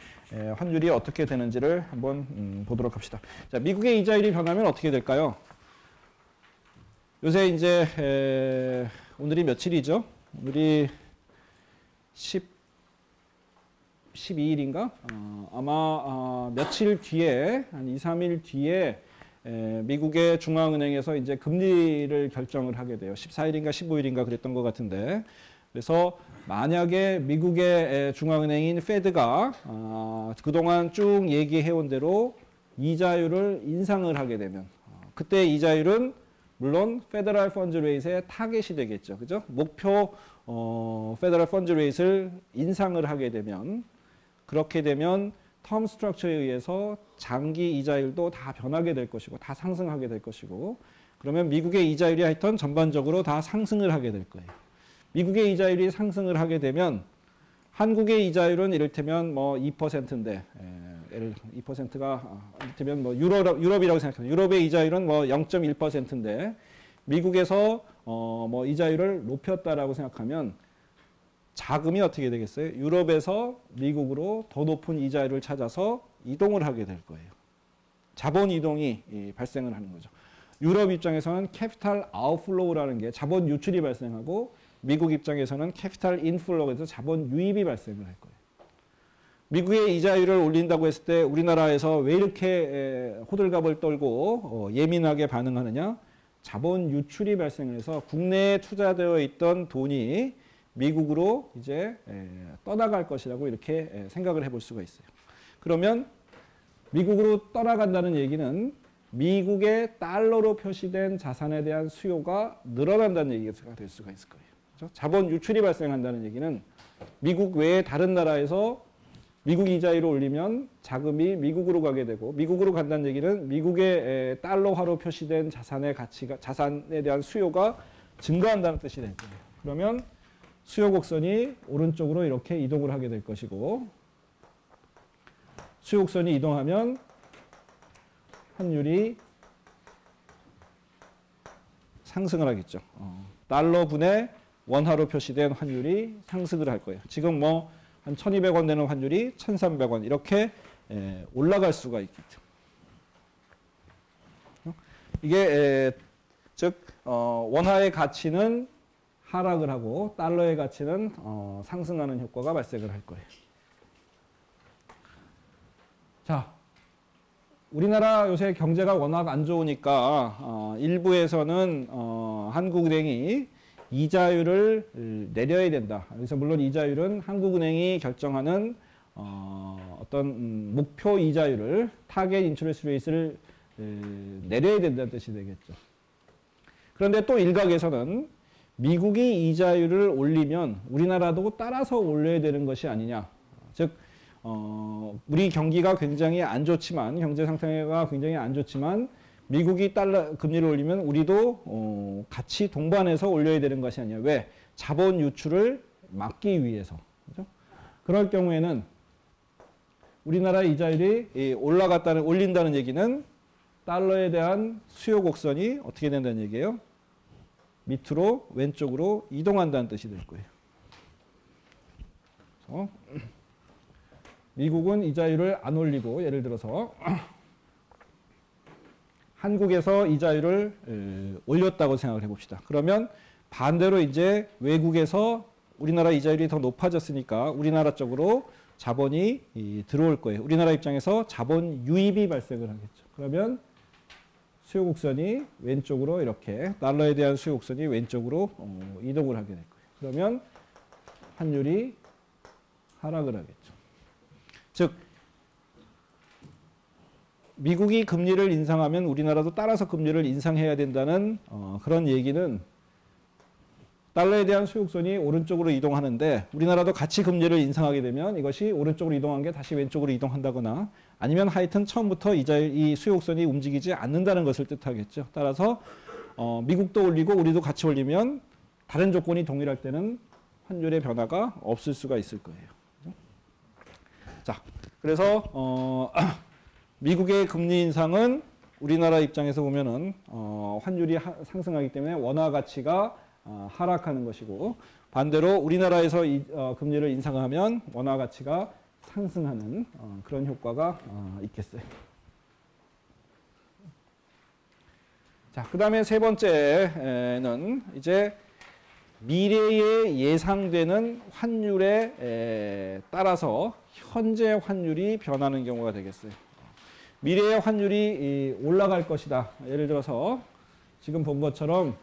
환율이 어떻게 되는지를 한번 보도록 합시다. 자, 미국의 이자율이 변하면 어떻게 될까요? 요새 이제 오늘이 며칠이죠? 오늘이 12일인가? 아마 며칠 뒤에 한 2, 3일 뒤에 미국의 중앙은행에서 이제 금리를 결정을 하게 돼요. 14일인가 15일인가 그랬던 것 같은데. 그래서 만약에 미국의 중앙은행인 페드가 그동안 쭉 얘기해온 대로 이자율을 인상을 하게 되면 그때 이자율은 물론 페더럴 펀드 레이트의 타겟이 되겠죠. 그죠? 목표 페더럴 펀드 레이트를 인상을 하게 되면 그렇게 되면 텀 스트럭처에 의해서 장기 이자율도 다 변하게 될 것이고 다 상승하게 될 것이고 그러면 미국의 이자율이 하여튼 전반적으로 다 상승을 하게 될 거예요. 미국의 이자율이 상승을 하게 되면 한국의 이자율은 이를테면 뭐 2%인데 2%가 이를테면 뭐 유럽이라고 생각합니다. 유럽의 이자율은 뭐 0.1%인데 미국에서 뭐 이자율을 높였다라고 생각하면 자금이 어떻게 되겠어요? 유럽에서 미국으로 더 높은 이자율을 찾아서 이동을 하게 될 거예요. 자본 이동이 발생을 하는 거죠. 유럽 입장에서는 캐피탈 아웃플로우라는 게 자본 유출이 발생하고 미국 입장에서는 캐피탈 인플로우에서 자본 유입이 발생을 할 거예요. 미국의 이자율을 올린다고 했을 때 우리나라에서 왜 이렇게 호들갑을 떨고 예민하게 반응하느냐? 자본 유출이 발생해서 국내에 투자되어 있던 돈이 미국으로 이제 떠나갈 것이라고 이렇게 생각을 해볼 수가 있어요. 그러면 미국으로 떠나간다는 얘기는 미국의 달러로 표시된 자산에 대한 수요가 늘어난다는 얘기가 될 수가 있을 거예요. 그렇죠? 자본 유출이 발생한다는 얘기는 미국 외에 다른 나라에서 미국 이자율을 올리면 자금이 미국으로 가게 되고 미국으로 간다는 얘기는 미국의 달러화로 표시된 자산의 가치가 자산에 대한 수요가 증가한다는 뜻이 될 거예요. 그러면 수요 곡선이 오른쪽으로 이렇게 이동을 하게 될 것이고 수요 곡선이 이동하면 환율이 상승을 하겠죠. 달러분의 원화로 표시된 환율이 상승을 할 거예요. 지금 뭐 한 1,200원 되는 환율이 1,300원 이렇게 올라갈 수가 있겠죠. 이게 즉 원화의 가치는 하락을 하고 달러의 가치는 상승하는 효과가 발생을 할 거예요. 자, 우리나라 요새 경제가 워낙 안 좋으니까 일부에서는 한국은행이 이자율을 내려야 된다. 그래서 물론 이자율은 한국은행이 결정하는 어떤 목표 이자율을 타겟 인트레스트 레이트를 내려야 된다는 뜻이 되겠죠. 그런데 또 일각에서는 미국이 이자율을 올리면 우리나라도 따라서 올려야 되는 것이 아니냐. 즉 우리 경기가 굉장히 안 좋지만 경제 상태가 굉장히 안 좋지만 미국이 달러 금리를 올리면 우리도 같이 동반해서 올려야 되는 것이 아니야. 왜? 자본 유출을 막기 위해서. 그렇죠? 그럴 경우에는 우리나라 이자율이 올린다는 얘기는 달러에 대한 수요 곡선이 어떻게 된다는 얘기예요? 밑으로 왼쪽으로 이동한다는 뜻이 될 거예요. 그래서 미국은 이자율을 안 올리고 예를 들어서 한국에서 이자율을 올렸다고 생각을 해봅시다. 그러면 반대로 이제 외국에서 우리나라 이자율이 더 높아졌으니까 우리나라 쪽으로 자본이 들어올 거예요. 우리나라 입장에서 자본 유입이 발생을 하겠죠. 그러면 수요 곡선이 왼쪽으로 이렇게 달러에 대한 수요 곡선이 왼쪽으로 이동을 하게 될 거예요. 그러면 환율이 하락을 하겠죠. 즉 미국이 금리를 인상하면 우리나라도 따라서 금리를 인상해야 된다는 그런 얘기는 달러에 대한 수요 곡선이 오른쪽으로 이동하는데 우리나라도 같이 금리를 인상하게 되면 이것이 오른쪽으로 이동한 게 다시 왼쪽으로 이동한다거나 아니면 하여튼 처음부터 이 수요 곡선이 움직이지 않는다는 것을 뜻하겠죠. 따라서 미국도 올리고 우리도 같이 올리면 다른 조건이 동일할 때는 환율의 변화가 없을 수가 있을 거예요. 자, 그래서 미국의 금리 인상은 우리나라 입장에서 보면은 환율이 상승하기 때문에 원화 가치가 하락하는 것이고 반대로 우리나라에서 금리를 인상하면 원화 가치가 상승하는 그런 효과가 있겠어요. 자, 그 다음에 세 번째는 이제 미래에 예상되는 환율에 따라서 현재 환율이 변하는 경우가 되겠어요. 미래의 환율이 올라갈 것이다. 예를 들어서 지금 본 것처럼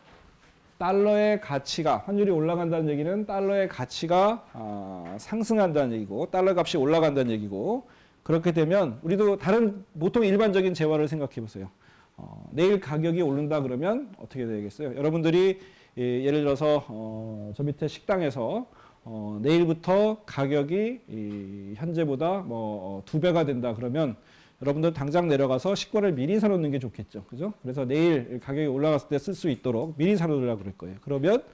달러의 가치가 환율이 올라간다는 얘기는 달러의 가치가 상승한다는 얘기고 달러 값이 올라간다는 얘기고 그렇게 되면 우리도 다른 보통 일반적인 재화를 생각해 보세요. 내일 가격이 오른다 그러면 어떻게 되겠어요? 여러분들이 예를 들어서 저 밑에 식당에서 내일부터 가격이 현재보다 뭐 2배가 된다 그러면 여러분들 당장 내려가서 식권을 미리 사놓는 게 좋겠죠. 그죠? 그래서 내일 가격이 올라갔을 때 쓸 수 있도록 미리 사놓으려고 그럴 거예요. 그러면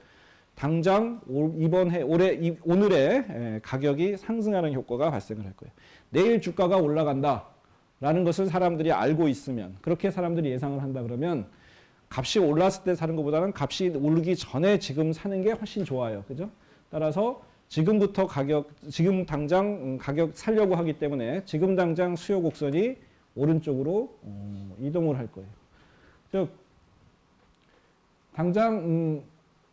당장 오늘의 가격이 상승하는 효과가 발생을 할 거예요. 내일 주가가 올라간다라는 것을 사람들이 알고 있으면, 그렇게 사람들이 예상을 한다 그러면 값이 올랐을 때 사는 것보다는 값이 오르기 전에 지금 사는 게 훨씬 좋아요. 그죠? 따라서 지금부터 지금 당장 가격 살려고 하기 때문에 지금 당장 수요 곡선이 오른쪽으로 이동을 할 거예요. 즉, 당장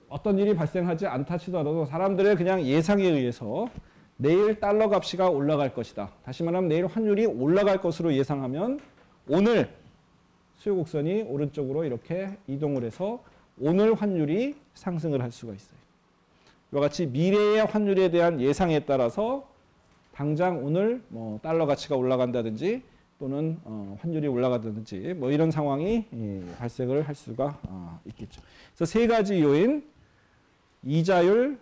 어떤 일이 발생하지 않다 치더라도 사람들의 그냥 예상에 의해서 내일 달러 값이가 올라갈 것이다. 다시 말하면 내일 환율이 올라갈 것으로 예상하면 오늘 수요 곡선이 오른쪽으로 이렇게 이동을 해서 오늘 환율이 상승을 할 수가 있어요. 이와 같이 미래의 환율에 대한 예상에 따라서 당장 오늘 뭐 달러 가치가 올라간다든지 또는 환율이 올라가든지 뭐 이런 상황이 발생을 할 수가 있겠죠. 그래서 세 가지 요인, 이자율,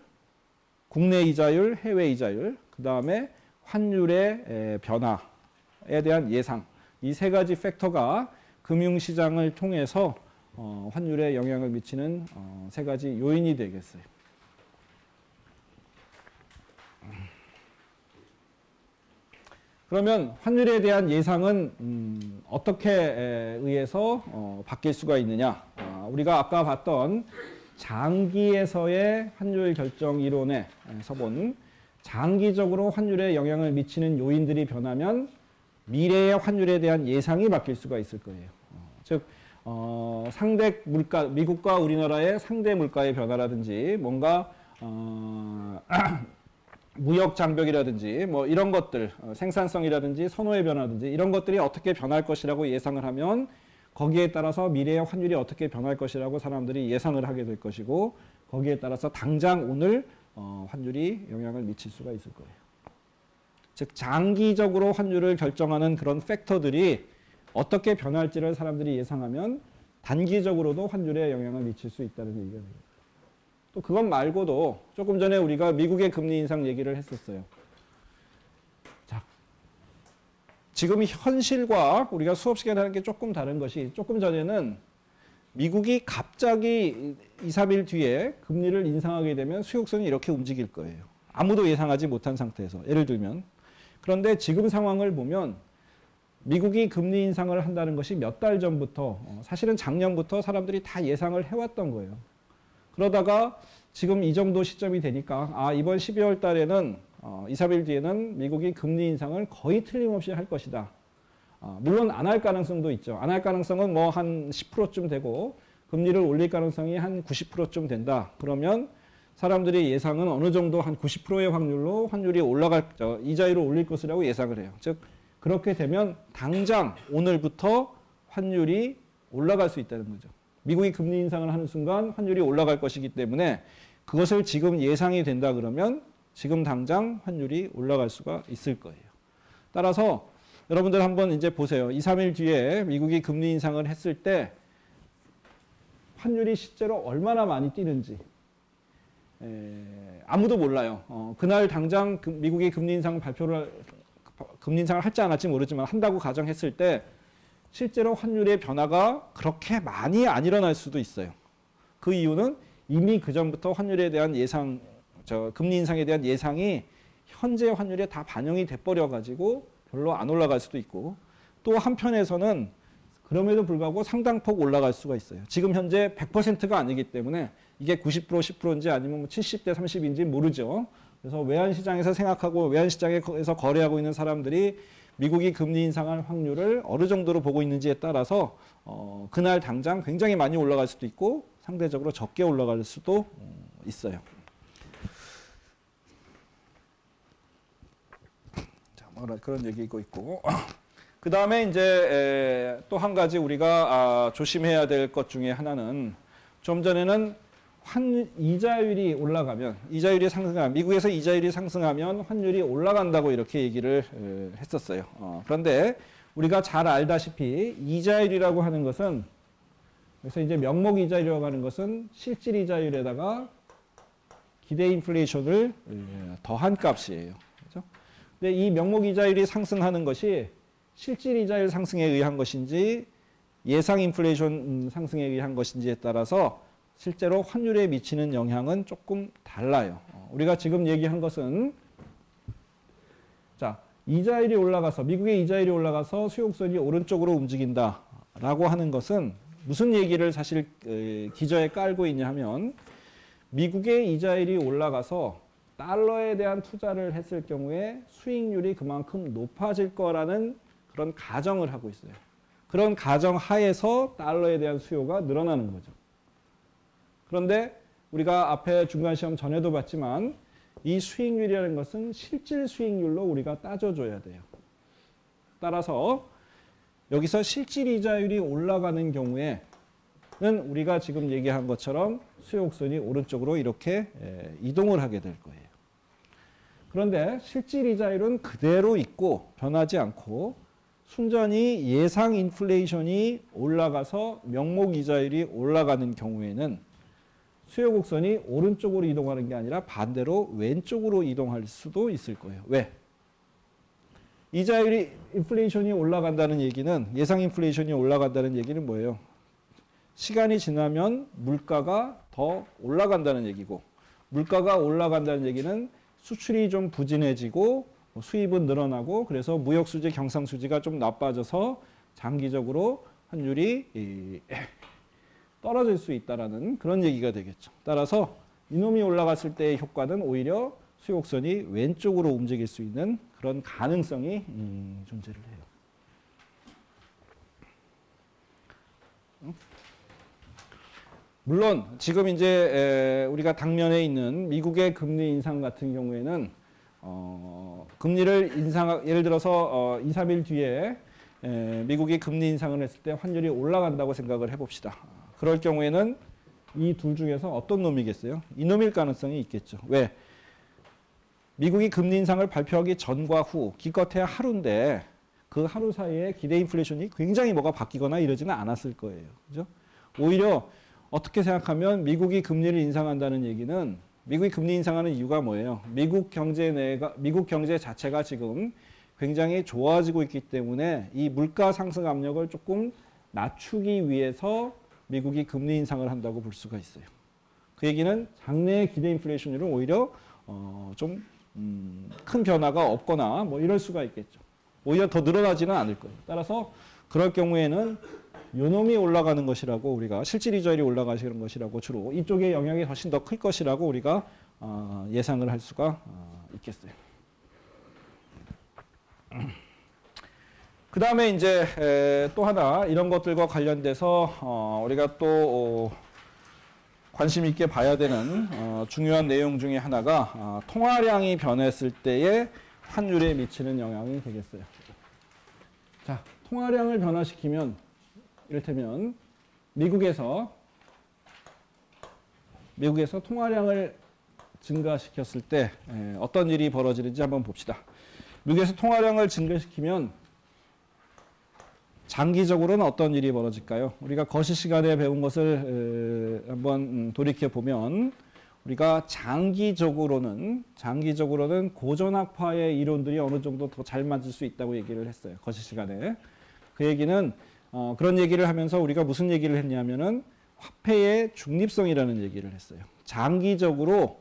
국내 이자율, 해외 이자율, 그 다음에 환율의 변화에 대한 예상, 이 세 가지 팩터가 금융시장을 통해서 환율에 영향을 미치는 세 가지 요인이 되겠어요. 그러면 환율에 대한 예상은 어떻게 의해서 바뀔 수가 있느냐? 우리가 아까 봤던 장기에서의 환율 결정 이론에서 본 장기적으로 환율에 영향을 미치는 요인들이 변하면 미래의 환율에 대한 예상이 바뀔 수가 있을 거예요. 즉 상대 물가, 미국과 우리나라의 상대 물가의 변화라든지 뭔가 무역 장벽이라든지 뭐 이런 것들, 생산성이라든지 선호의 변화든지 이런 것들이 어떻게 변할 것이라고 예상을 하면 거기에 따라서 미래의 환율이 어떻게 변할 것이라고 사람들이 예상을 하게 될 것이고 거기에 따라서 당장 오늘 환율이 영향을 미칠 수가 있을 거예요. 즉 장기적으로 환율을 결정하는 그런 팩터들이 어떻게 변할지를 사람들이 예상하면 단기적으로도 환율에 영향을 미칠 수 있다는 얘기가 됩니다. 또 그것 말고도 조금 전에 우리가 미국의 금리 인상 얘기를 했었어요. 자, 지금 현실과 우리가 수업 시간에 하는 게 조금 다른 것이 조금 전에는 미국이 갑자기 2, 3일 뒤에 금리를 인상하게 되면 수요곡선이 이렇게 움직일 거예요. 아무도 예상하지 못한 상태에서 예를 들면. 그런데 지금 상황을 보면 미국이 금리 인상을 한다는 것이 몇 달 전부터 사실은 작년부터 사람들이 다 예상을 해왔던 거예요. 그러다가 지금 이 정도 시점이 되니까 이번 12월 달에는 2, 3일 뒤에는 미국이 금리 인상을 거의 틀림없이 할 것이다. 물론 안 할 가능성도 있죠. 안 할 가능성은 뭐 한 10%쯤 되고 금리를 올릴 가능성이 한 90%쯤 된다. 그러면 사람들의 예상은 어느 정도 한 90%의 확률로 환율이 이자율을 올릴 것이라고 예상을 해요. 즉 그렇게 되면 당장 오늘부터 환율이 올라갈 수 있다는 거죠. 미국이 금리 인상을 하는 순간 환율이 올라갈 것이기 때문에 그것을 지금 예상이 된다 그러면 지금 당장 환율이 올라갈 수가 있을 거예요. 따라서 여러분들 한번 이제 보세요. 2, 3일 뒤에 미국이 금리 인상을 했을 때 환율이 실제로 얼마나 많이 뛰는지 아무도 몰라요. 그날 당장 미국이 금리 인상을 할지 안 할지 모르지만 한다고 가정했을 때 실제로 환율의 변화가 그렇게 많이 안 일어날 수도 있어요. 그 이유는 이미 그 전부터 환율에 대한 예상, 금리 인상에 대한 예상이 현재 환율에 다 반영이 돼버려 가지고 별로 안 올라갈 수도 있고 또 한편에서는 그럼에도 불구하고 상당폭 올라갈 수가 있어요. 지금 현재 100%가 아니기 때문에 이게 90%, 10%인지 아니면 70대 30인지 모르죠. 그래서 외환시장에서 생각하고 외환시장에서 거래하고 있는 사람들이 미국이 금리 인상할 확률을 어느 정도로 보고 있는지에 따라서 그날 당장 굉장히 많이 올라갈 수도 있고 상대적으로 적게 올라갈 수도 있어요. 자, 뭐 그런 얘기고 있고 그 다음에 이제 또 한 가지 우리가 조심해야 될 것 중에 하나는 좀 전에는 이자율이 올라가면, 이자율이 상승하면, 미국에서 이자율이 상승하면 환율이 올라간다고 이렇게 얘기를 했었어요. 그런데 우리가 잘 알다시피 이자율이라고 하는 것은, 그래서 이제 명목 이자율이라고 하는 것은 실질 이자율에다가 기대 인플레이션을 더한 값이에요. 그렇죠? 근데 이 명목 이자율이 상승하는 것이 실질 이자율 상승에 의한 것인지 예상 인플레이션 상승에 의한 것인지에 따라서 실제로 환율에 미치는 영향은 조금 달라요. 우리가 지금 얘기한 것은 자, 이자율이 올라가서 미국의 이자율이 올라가서 수요곡선이 오른쪽으로 움직인다라고 하는 것은 무슨 얘기를 사실 기저에 깔고 있냐 하면 미국의 이자율이 올라가서 달러에 대한 투자를 했을 경우에 수익률이 그만큼 높아질 거라는 그런 가정을 하고 있어요. 그런 가정 하에서 달러에 대한 수요가 늘어나는 거죠. 그런데 우리가 앞에 중간 시험 전에도 봤지만 이 수익률이라는 것은 실질 수익률로 우리가 따져줘야 돼요. 따라서 여기서 실질 이자율이 올라가는 경우에는 우리가 지금 얘기한 것처럼 수요곡선이 오른쪽으로 이렇게 이동을 하게 될 거예요. 그런데 실질 이자율은 그대로 있고 변하지 않고 순전히 예상 인플레이션이 올라가서 명목 이자율이 올라가는 경우에는 수요곡선이 오른쪽으로 이동하는 게 아니라 반대로 왼쪽으로 이동할 수도 있을 거예요. 왜? 이자율이 인플레이션이 올라간다는 얘기는 예상 인플레이션이 올라간다는 얘기는 뭐예요? 시간이 지나면 물가가 더 올라간다는 얘기고 물가가 올라간다는 얘기는 수출이 좀 부진해지고 수입은 늘어나고 그래서 무역수지, 경상수지가 좀 나빠져서 장기적으로 환율이 떨어질 수 있다라는 그런 얘기가 되겠죠. 따라서 이놈이 올라갔을 때의 효과는 오히려 수요곡선이 왼쪽으로 움직일 수 있는 그런 가능성이 존재를 해요. 물론 지금 이제 우리가 당면에 있는 미국의 금리 인상 같은 경우에는 금리를 예를 들어서 2, 3일 뒤에 미국이 금리 인상을 했을 때 환율이 올라간다고 생각을 해봅시다. 그럴 경우에는 이 둘 중에서 어떤 놈이겠어요? 이놈일 가능성이 있겠죠. 왜? 미국이 금리 인상을 발표하기 전과 후 기껏해야 하루인데 그 하루 사이에 기대 인플레이션이 굉장히 뭐가 바뀌거나 이러지는 않았을 거예요. 그죠? 오히려 어떻게 생각하면 미국이 금리를 인상한다는 얘기는 미국이 금리 인상하는 이유가 뭐예요? 미국 경제 자체가 지금 굉장히 좋아지고 있기 때문에 이 물가 상승 압력을 조금 낮추기 위해서 미국이 금리 인상을 한다고 볼 수가 있어요. 그 얘기는 장래의 기대 인플레이션율은 오히려 좀 큰 변화가 없거나 뭐 이럴 수가 있겠죠. 오히려 더 늘어나지는 않을 거예요. 따라서 그럴 경우에는 요놈이 올라가는 것이라고 우리가 실질 이자율이 올라가시는 것이라고 주로 이쪽의 영향이 훨씬 더 클 것이라고 우리가 예상을 할 수가 있겠어요. 그 다음에 이제 또 하나 이런 것들과 관련돼서 우리가 또 관심 있게 봐야 되는 중요한 내용 중에 하나가 통화량이 변했을 때의 환율에 미치는 영향이 되겠어요. 자, 통화량을 변화시키면 이를테면 미국에서 통화량을 증가시켰을 때 어떤 일이 벌어지는지 한번 봅시다. 미국에서 통화량을 증가시키면 장기적으로는 어떤 일이 벌어질까요? 우리가 거시 시간에 배운 것을 한번 돌이켜 보면 우리가 장기적으로는 고전학파의 이론들이 어느 정도 더 잘 맞을 수 있다고 얘기를 했어요. 거시 시간에. 그 얘기는 그런 얘기를 하면서 우리가 무슨 얘기를 했냐면은 화폐의 중립성이라는 얘기를 했어요. 장기적으로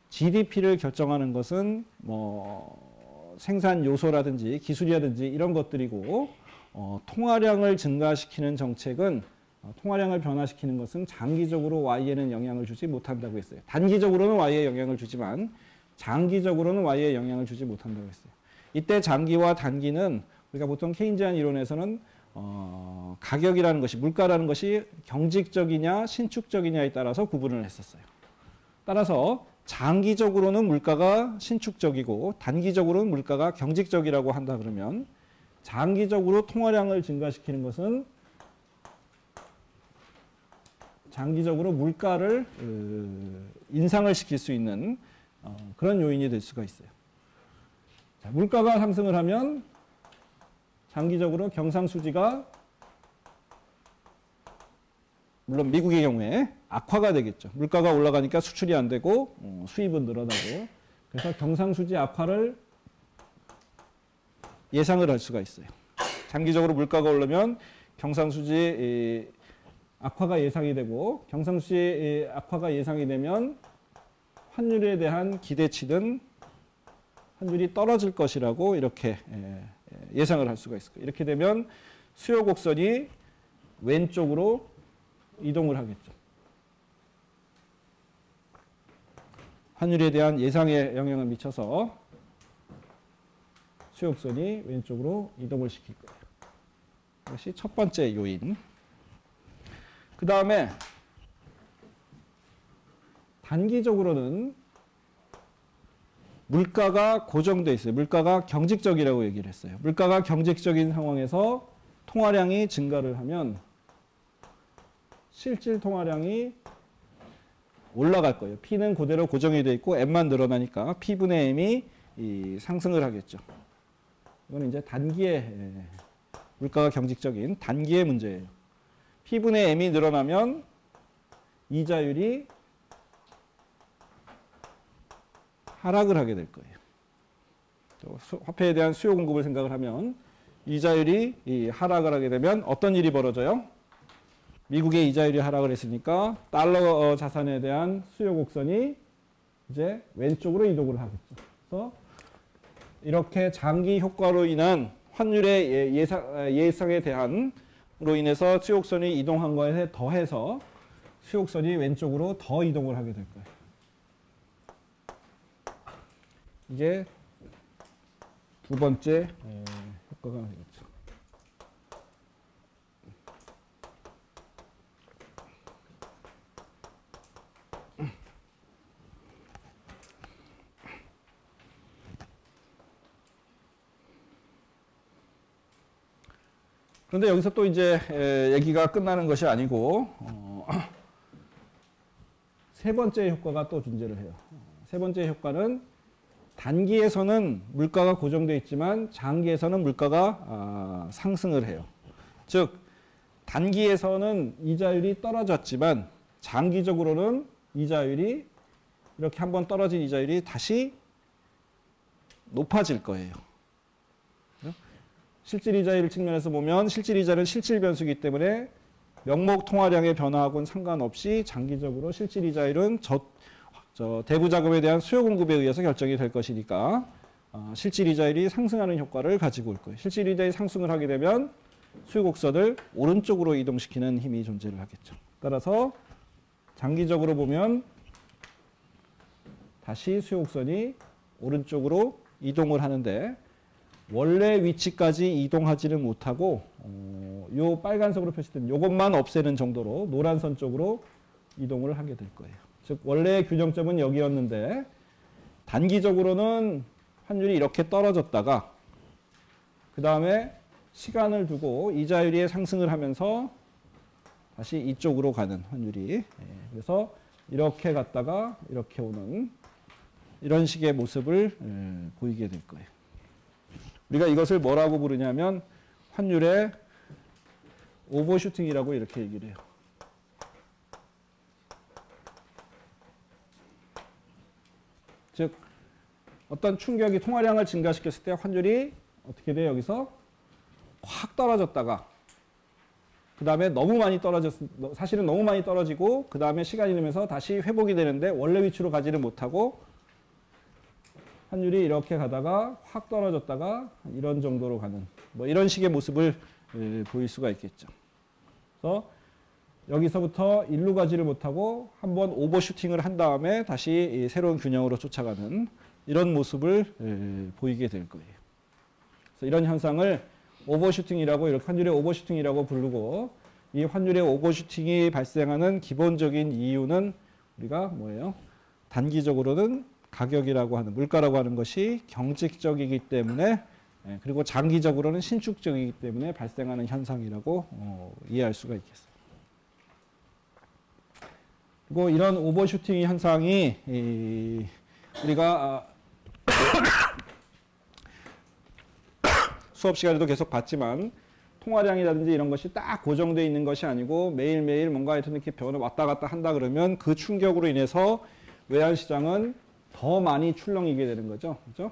GDP를 결정하는 것은 뭐 생산 요소라든지 기술이라든지 이런 것들이고 통화량을 증가시키는 정책은 통화량을 변화시키는 것은 장기적으로 Y에는 영향을 주지 못한다고 했어요. 단기적으로는 Y에 영향을 주지만 장기적으로는 Y에 영향을 주지 못한다고 했어요. 이때 장기와 단기는 우리가 보통 케인지안 이론에서는 가격이라는 것이 물가라는 것이 경직적이냐 신축적이냐에 따라서 구분을 했었어요. 따라서 장기적으로는 물가가 신축적이고 단기적으로는 물가가 경직적이라고 한다 그러면 장기적으로 통화량을 증가시키는 것은 장기적으로 물가를 인상을 시킬 수 있는 그런 요인이 될 수가 있어요. 자, 물가가 상승을 하면 장기적으로 경상수지가 물론 미국의 경우에 악화가 되겠죠. 물가가 올라가니까 수출이 안 되고 수입은 늘어나고 그래서 경상수지 악화를 예상을 할 수가 있어요. 장기적으로 물가가 오르면 경상수지 악화가 예상이 되고 경상수지 악화가 예상이 되면 환율에 대한 기대치는 환율이 떨어질 것이라고 이렇게 예상을 할 수가 있을 거예요. 이렇게 되면 수요 곡선이 왼쪽으로 이동을 하겠죠. 환율에 대한 예상에 영향을 미쳐서 수요 곡선이 왼쪽으로 이동을 시킬 거예요. 이것이 첫 번째 요인. 그 다음에 단기적으로는 물가가 고정돼 있어요. 물가가 경직적이라고 얘기를 했어요. 물가가 경직적인 상황에서 통화량이 증가를 하면 실질 통화량이 올라갈 거예요. P는 그대로 고정이 돼 있고 M만 늘어나니까 P분의 M이 상승을 하겠죠. 이건 이제 단기의 물가가 경직적인 단기의 문제예요. P분의 M이 늘어나면 이자율이 하락을 하게 될 거예요. 화폐에 대한 수요 공급을 생각을 하면 이자율이 하락을 하게 되면 어떤 일이 벌어져요? 미국의 이자율이 하락을 했으니까 달러 자산에 대한 수요 곡선이 이제 왼쪽으로 이동을 하겠죠. 그래서 이렇게 장기 효과로 인한 환율의 예상에 대한으로 인해서 수요 곡선이 이동한 거에 더해서 수요 곡선이 왼쪽으로 더 이동을 하게 될 거예요. 이게 두 번째 효과가 되겠죠. 그런데 여기서 또 이제 얘기가 끝나는 것이 아니고 세 번째 효과가 또 존재를 해요. 세 번째 효과는 단기에서는 물가가 고정되어 있지만 장기에서는 물가가 상승을 해요. 즉 단기에서는 이자율이 떨어졌지만 장기적으로는 이자율이 이렇게 한번 떨어진 이자율이 다시 높아질 거예요. 실질이자율 측면에서 보면 실질이자는 실질변수이기 때문에 명목 통화량의 변화하고는 상관없이 장기적으로 실질이자율은 대부자금에 대한 수요 공급에 의해서 결정이 될 것이니까 실질이자율이 상승하는 효과를 가지고 올 거예요. 실질이자율이 상승을 하게 되면 수요 곡선을 오른쪽으로 이동시키는 힘이 존재를 하겠죠. 따라서 장기적으로 보면 다시 수요 곡선이 오른쪽으로 이동을 하는데 원래 위치까지 이동하지는 못하고 요 빨간색으로 표시된 요것만 없애는 정도로 노란 선 쪽으로 이동을 하게 될 거예요. 즉 원래의 균형점은 여기였는데 단기적으로는 환율이 이렇게 떨어졌다가 그 다음에 시간을 두고 이자율이 상승을 하면서 다시 이쪽으로 가는 환율이 그래서 이렇게 갔다가 이렇게 오는 이런 식의 모습을 보이게 될 거예요. 우리가 이것을 뭐라고 부르냐면 환율의 오버슈팅이라고 이렇게 얘기를 해요. 즉 어떤 충격이 통화량을 증가시켰을 때 환율이 어떻게 돼요? 여기서 확 떨어졌다가 그 다음에 사실은 너무 많이 떨어지고 그 다음에 시간이 흐르면서 다시 회복이 되는데 원래 위치로 가지를 못하고 환율이 이렇게 가다가 확 떨어졌다가 이런 정도로 가는 뭐 이런 식의 모습을 보일 수가 있겠죠. 그래서 여기서부터 일로 가지를 못하고 한번 오버슈팅을 한 다음에 다시 새로운 균형으로 쫓아가는 이런 모습을 보이게 될 거예요. 그래서 이런 현상을 오버슈팅이라고 이렇게 환율의 오버슈팅이라고 부르고 이 환율의 오버슈팅이 발생하는 기본적인 이유는 우리가 뭐예요? 단기적으로는 가격이라고 하는 물가라고 하는 것이 경직적이기 때문에 그리고 장기적으로는 신축적이기 때문에 발생하는 현상이라고 이해할 수가 있겠어요. 그리고 이런 오버슈팅 현상이 우리가 수업 시간에도 계속 봤지만 통화량이라든지 이런 것이 딱 고정되어 있는 것이 아니고 매일매일 뭔가 이렇게 변화 왔다 갔다 한다 그러면 그 충격으로 인해서 외환시장은 더 많이 출렁이게 되는 거죠. 그죠?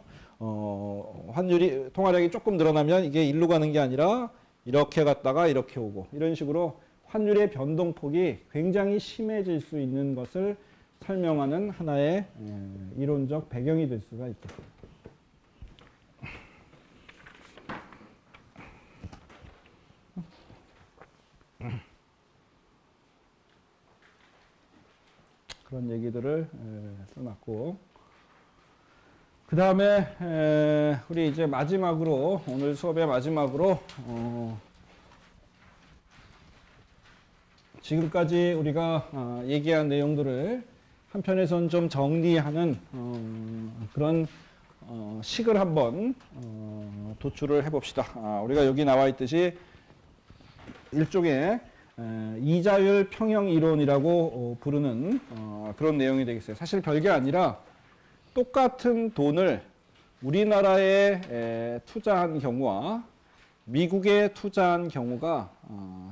환율이, 통화량이 조금 늘어나면 이게 일로 가는 게 아니라 이렇게 갔다가 이렇게 오고 이런 식으로 환율의 변동폭이 굉장히 심해질 수 있는 것을 설명하는 하나의 이론적 배경이 될 수가 있겠습니다. 그런 얘기들을 써놨고, 그 다음에 우리 이제 마지막으로, 오늘 수업의 마지막으로 지금까지 우리가 얘기한 내용들을 한편에선 좀 정리하는 그런 식을 한번 도출을 해봅시다. 우리가 여기 나와 있듯이 일종의 이자율 평형 이론이라고 부르는 그런 내용이 되겠어요. 사실 별게 아니라 똑같은 돈을 우리나라에 투자한 경우와 미국에 투자한 경우가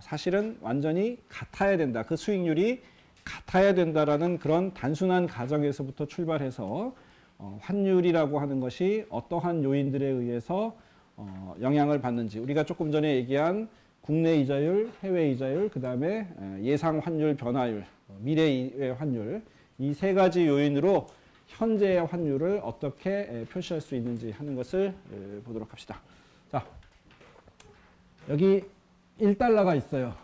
사실은 완전히 같아야 된다. 그 수익률이 같아야 된다라는 그런 단순한 가정에서부터 출발해서 환율이라고 하는 것이 어떠한 요인들에 의해서 영향을 받는지, 우리가 조금 전에 얘기한 국내 이자율, 해외 이자율, 그 다음에 예상 환율 변화율, 미래의 환율, 이 세 가지 요인으로 현재의 환율을 어떻게 표시할 수 있는지 하는 것을 보도록 합시다. 자, 여기 1달러가 있어요.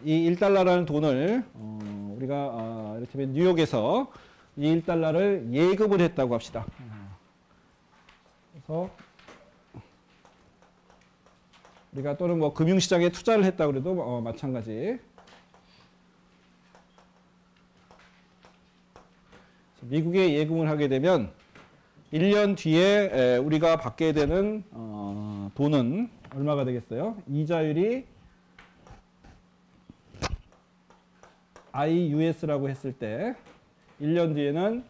이 1달러라는 돈을 우리가 이를테면 뉴욕에서 이 1달러를 예금을 했다고 합시다. 그래서 우리가 또는 뭐 금융시장에 투자를 했다고 해도 마찬가지. 미국에 예금을 하게 되면 1년 뒤에 우리가 받게 되는 돈은 얼마가 되겠어요? 이자율이 IUS라고 했을 때 1년 뒤에는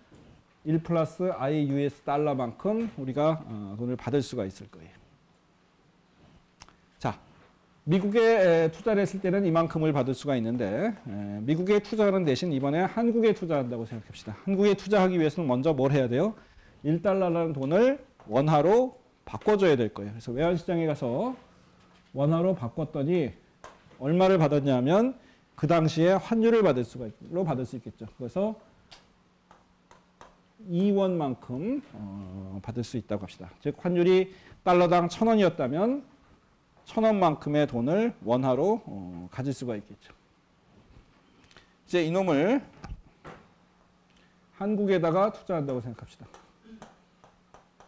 1 플러스 IUS 달러만큼 우리가 돈을 받을 수가 있을 거예요. 자, 미국에 투자를 했을 때는 이만큼을 받을 수가 있는데 미국에 투자하는 대신 이번에 한국에 투자한다고 생각합시다. 한국에 투자하기 위해서는 먼저 뭘 해야 돼요? 1달러라는 돈을 원화로 바꿔줘야 될 거예요. 그래서 외환시장에 가서 원화로 바꿨더니 얼마를 받았냐면 그 당시에 환율을 받을 수 있겠죠. 그래서 2원만큼 받을 수 있다고 합시다. 즉 환율이 달러당 1,000원이었다면 1,000원만큼의 돈을 원화로 가질 수가 있겠죠. 이제 이놈을 한국에다가 투자한다고 생각합시다.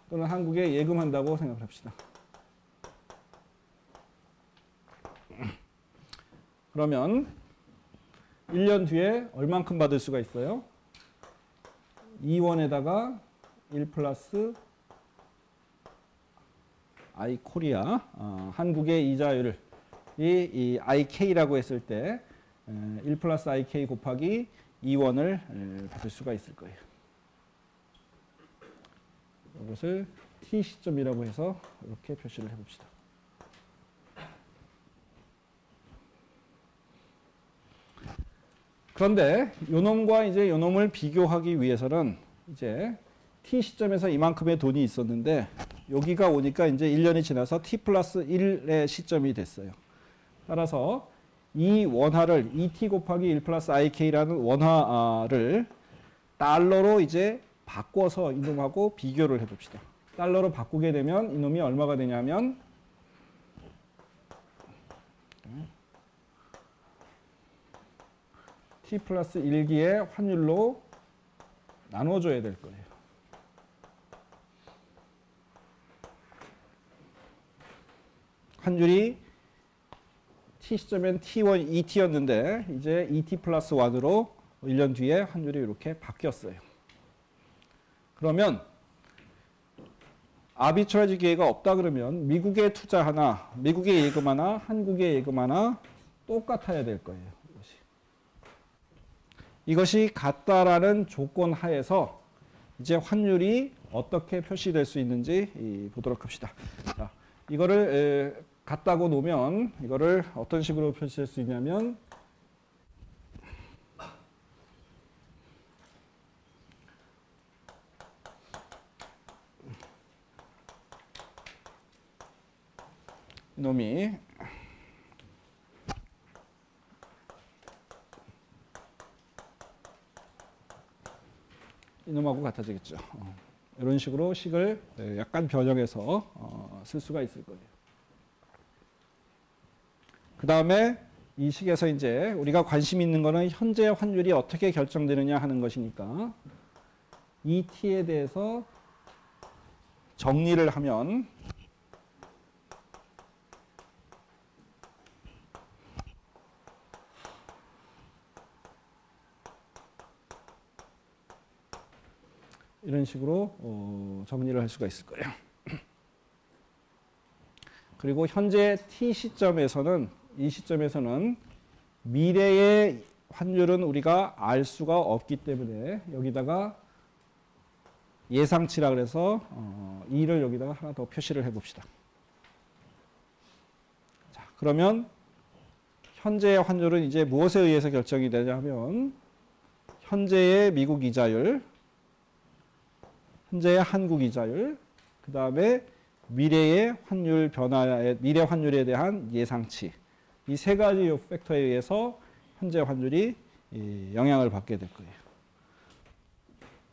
또는 한국에 예금한다고 생각합시다. 그러면 1년 뒤에 얼만큼 받을 수가 있어요? 2원에다가 1 플러스 I 코리아, 한국의 이자율을 이 IK라고 했을 때 1 플러스 IK 곱하기 2원을 받을 수가 있을 거예요. 이것을 T 시점이라고 해서 이렇게 표시를 해봅시다. 그런데 요놈과 이제 요놈을 비교하기 위해서는 이제 T 시점에서 이만큼의 돈이 있었는데 여기가 오니까 이제 1년이 지나서 T 플러스 1의 시점이 됐어요. 따라서 이 원화를 ET 곱하기 1 플러스 IK라는 원화를 달러로 이제 바꿔서 이놈하고 비교를 해봅시다. 달러로 바꾸게 되면 이놈이 얼마가 되냐면 T 플러스 1기의 환율로 나눠줘야 될 거예요. 환율이 T 시점엔 T1, ET였는데 이제 ET 플러스 1으로 1년 뒤에 환율이 이렇게 바뀌었어요. 그러면 아비트라지 기회가 없다 그러면 미국에 투자하나, 미국에 예금하나, 한국에 예금하나 똑같아야 될 거예요. 이것이 같다라는 조건 하에서 이제 환율이 어떻게 표시될 수 있는지 보도록 합시다. 자, 이거를 같다고 놓으면 이거를 어떤 식으로 표시할 수 있냐면 이놈이 이놈하고 같아지겠죠. 이런 식으로 식을 약간 변형해서 쓸 수가 있을 거예요. 그 다음에 이 식에서 이제 우리가 관심 있는 거는 현재 환율이 어떻게 결정되느냐 하는 것이니까 이 t에 대해서 정리를 하면 이런 식으로 정리를 할 수가 있을 거예요. 그리고 현재 t 시점에서는 이 시점에서는 미래의 환율은 우리가 알 수가 없기 때문에 여기다가 예상치라 그래서 2를 여기다가 하나 더 표시를 해봅시다. 자, 그러면 현재의 환율은 이제 무엇에 의해서 결정이 되냐 하면 현재의 미국 이자율, 현재의 한국 이자율, 그 다음에 미래의 환율 변화에, 미래 환율에 대한 예상치. 이 세 가지 팩터에 의해서 현재 환율이 영향을 받게 될 거예요.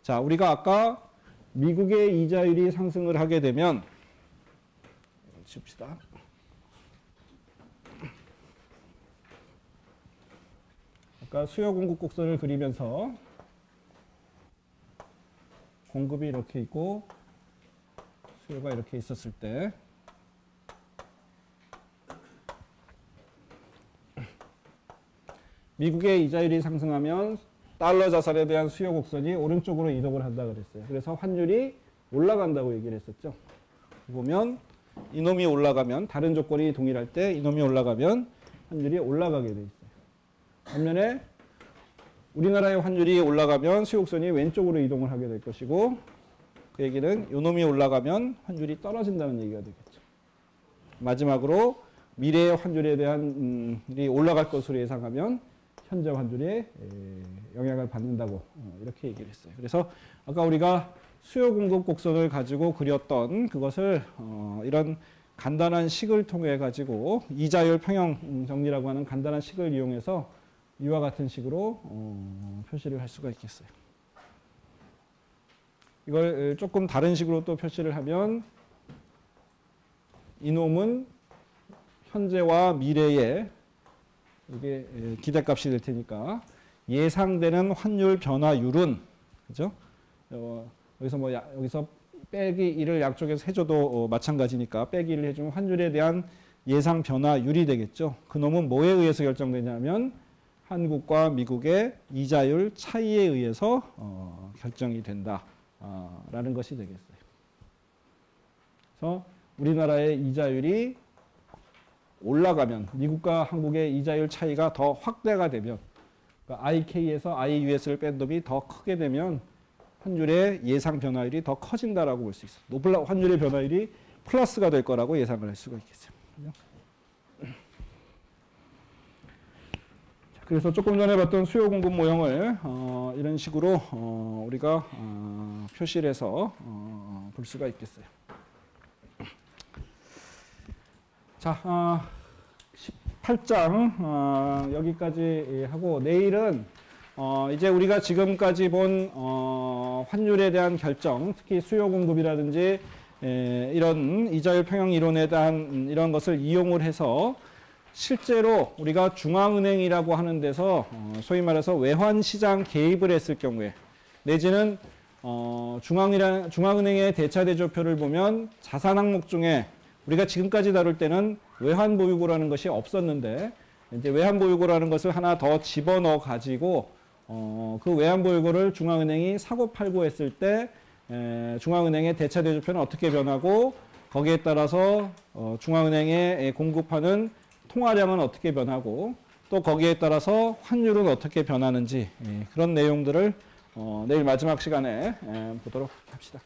자, 우리가 아까 미국의 이자율이 상승을 하게 되면, 칩시다. 아까 수요 공급 곡선을 그리면서 공급이 이렇게 있고 수요가 이렇게 있었을 때 미국의 이자율이 상승하면 달러 자산에 대한 수요 곡선이 오른쪽으로 이동을 한다 그랬어요. 그래서 환율이 올라간다고 얘기를 했었죠. 보면 이놈이 올라가면 다른 조건이 동일할 때 이놈이 올라가면 환율이 올라가게 돼 있어요. 반면에 우리나라의 환율이 올라가면 수요 곡선이 왼쪽으로 이동을 하게 될 것이고 그 얘기는 이놈이 올라가면 환율이 떨어진다는 얘기가 되겠죠. 마지막으로 미래의 환율에 대한 일이 올라갈 것으로 예상하면 현재 환율에 영향을 받는다고 이렇게 얘기를 했어요. 그래서 아까 우리가 수요 공급 곡선을 가지고 그렸던 그것을 이런 간단한 식을 통해 가지고 이자율 평형 정리라고 하는 간단한 식을 이용해서 이와 같은 식으로 표시를 할 수가 있겠어요. 이걸 조금 다른 식으로 또 표시를 하면 이놈은 현재와 미래의 이게 기대값이 될 테니까 예상되는 환율 변화율은 그죠? 여기서 뭐 여기서 빼기 1을 양쪽에서 해줘도 마찬가지니까 빼기 1을 해주면 환율에 대한 예상 변화율이 되겠죠. 그놈은 뭐에 의해서 결정되냐면 한국과 미국의 이자율 차이에 의해서 결정이 된다. 라는 것이 되겠어요. 그래서 우리나라의 이자율이 올라가면 미국과 한국의 이자율 차이가 더 확대가 되면 그러니까 IK에서 IUS를 뺀 놈이 더 크게 되면 환율의 예상 변화율이 더 커진다라고 볼 수 있어요. 환율의 변화율이 플러스가 될 거라고 예상을 할 수가 있겠어요. 그래서 조금 전에 봤던 수요 공급 모형을 이런 식으로 우리가 표시를 해서 볼 수가 있겠어요. 자, 18장 여기까지 하고 내일은 이제 우리가 지금까지 본 환율에 대한 결정, 특히 수요 공급이라든지 이런 이자율 평형 이론에 대한 이런 것을 이용을 해서 실제로 우리가 중앙은행이라고 하는 데서 소위 말해서 외환시장 개입을 했을 경우에 내지는 중앙은행의 대차대조표를 보면 자산 항목 중에 우리가 지금까지 다룰 때는 외환보유고라는 것이 없었는데 이제 외환보유고라는 것을 하나 더 집어넣어 가지고 그 외환보유고를 중앙은행이 사고 팔고 했을 때 중앙은행의 대차대조표는 어떻게 변하고 거기에 따라서 중앙은행에 공급하는 통화량은 어떻게 변하고 또 거기에 따라서 환율은 어떻게 변하는지 그런 내용들을 내일 마지막 시간에 보도록 합시다.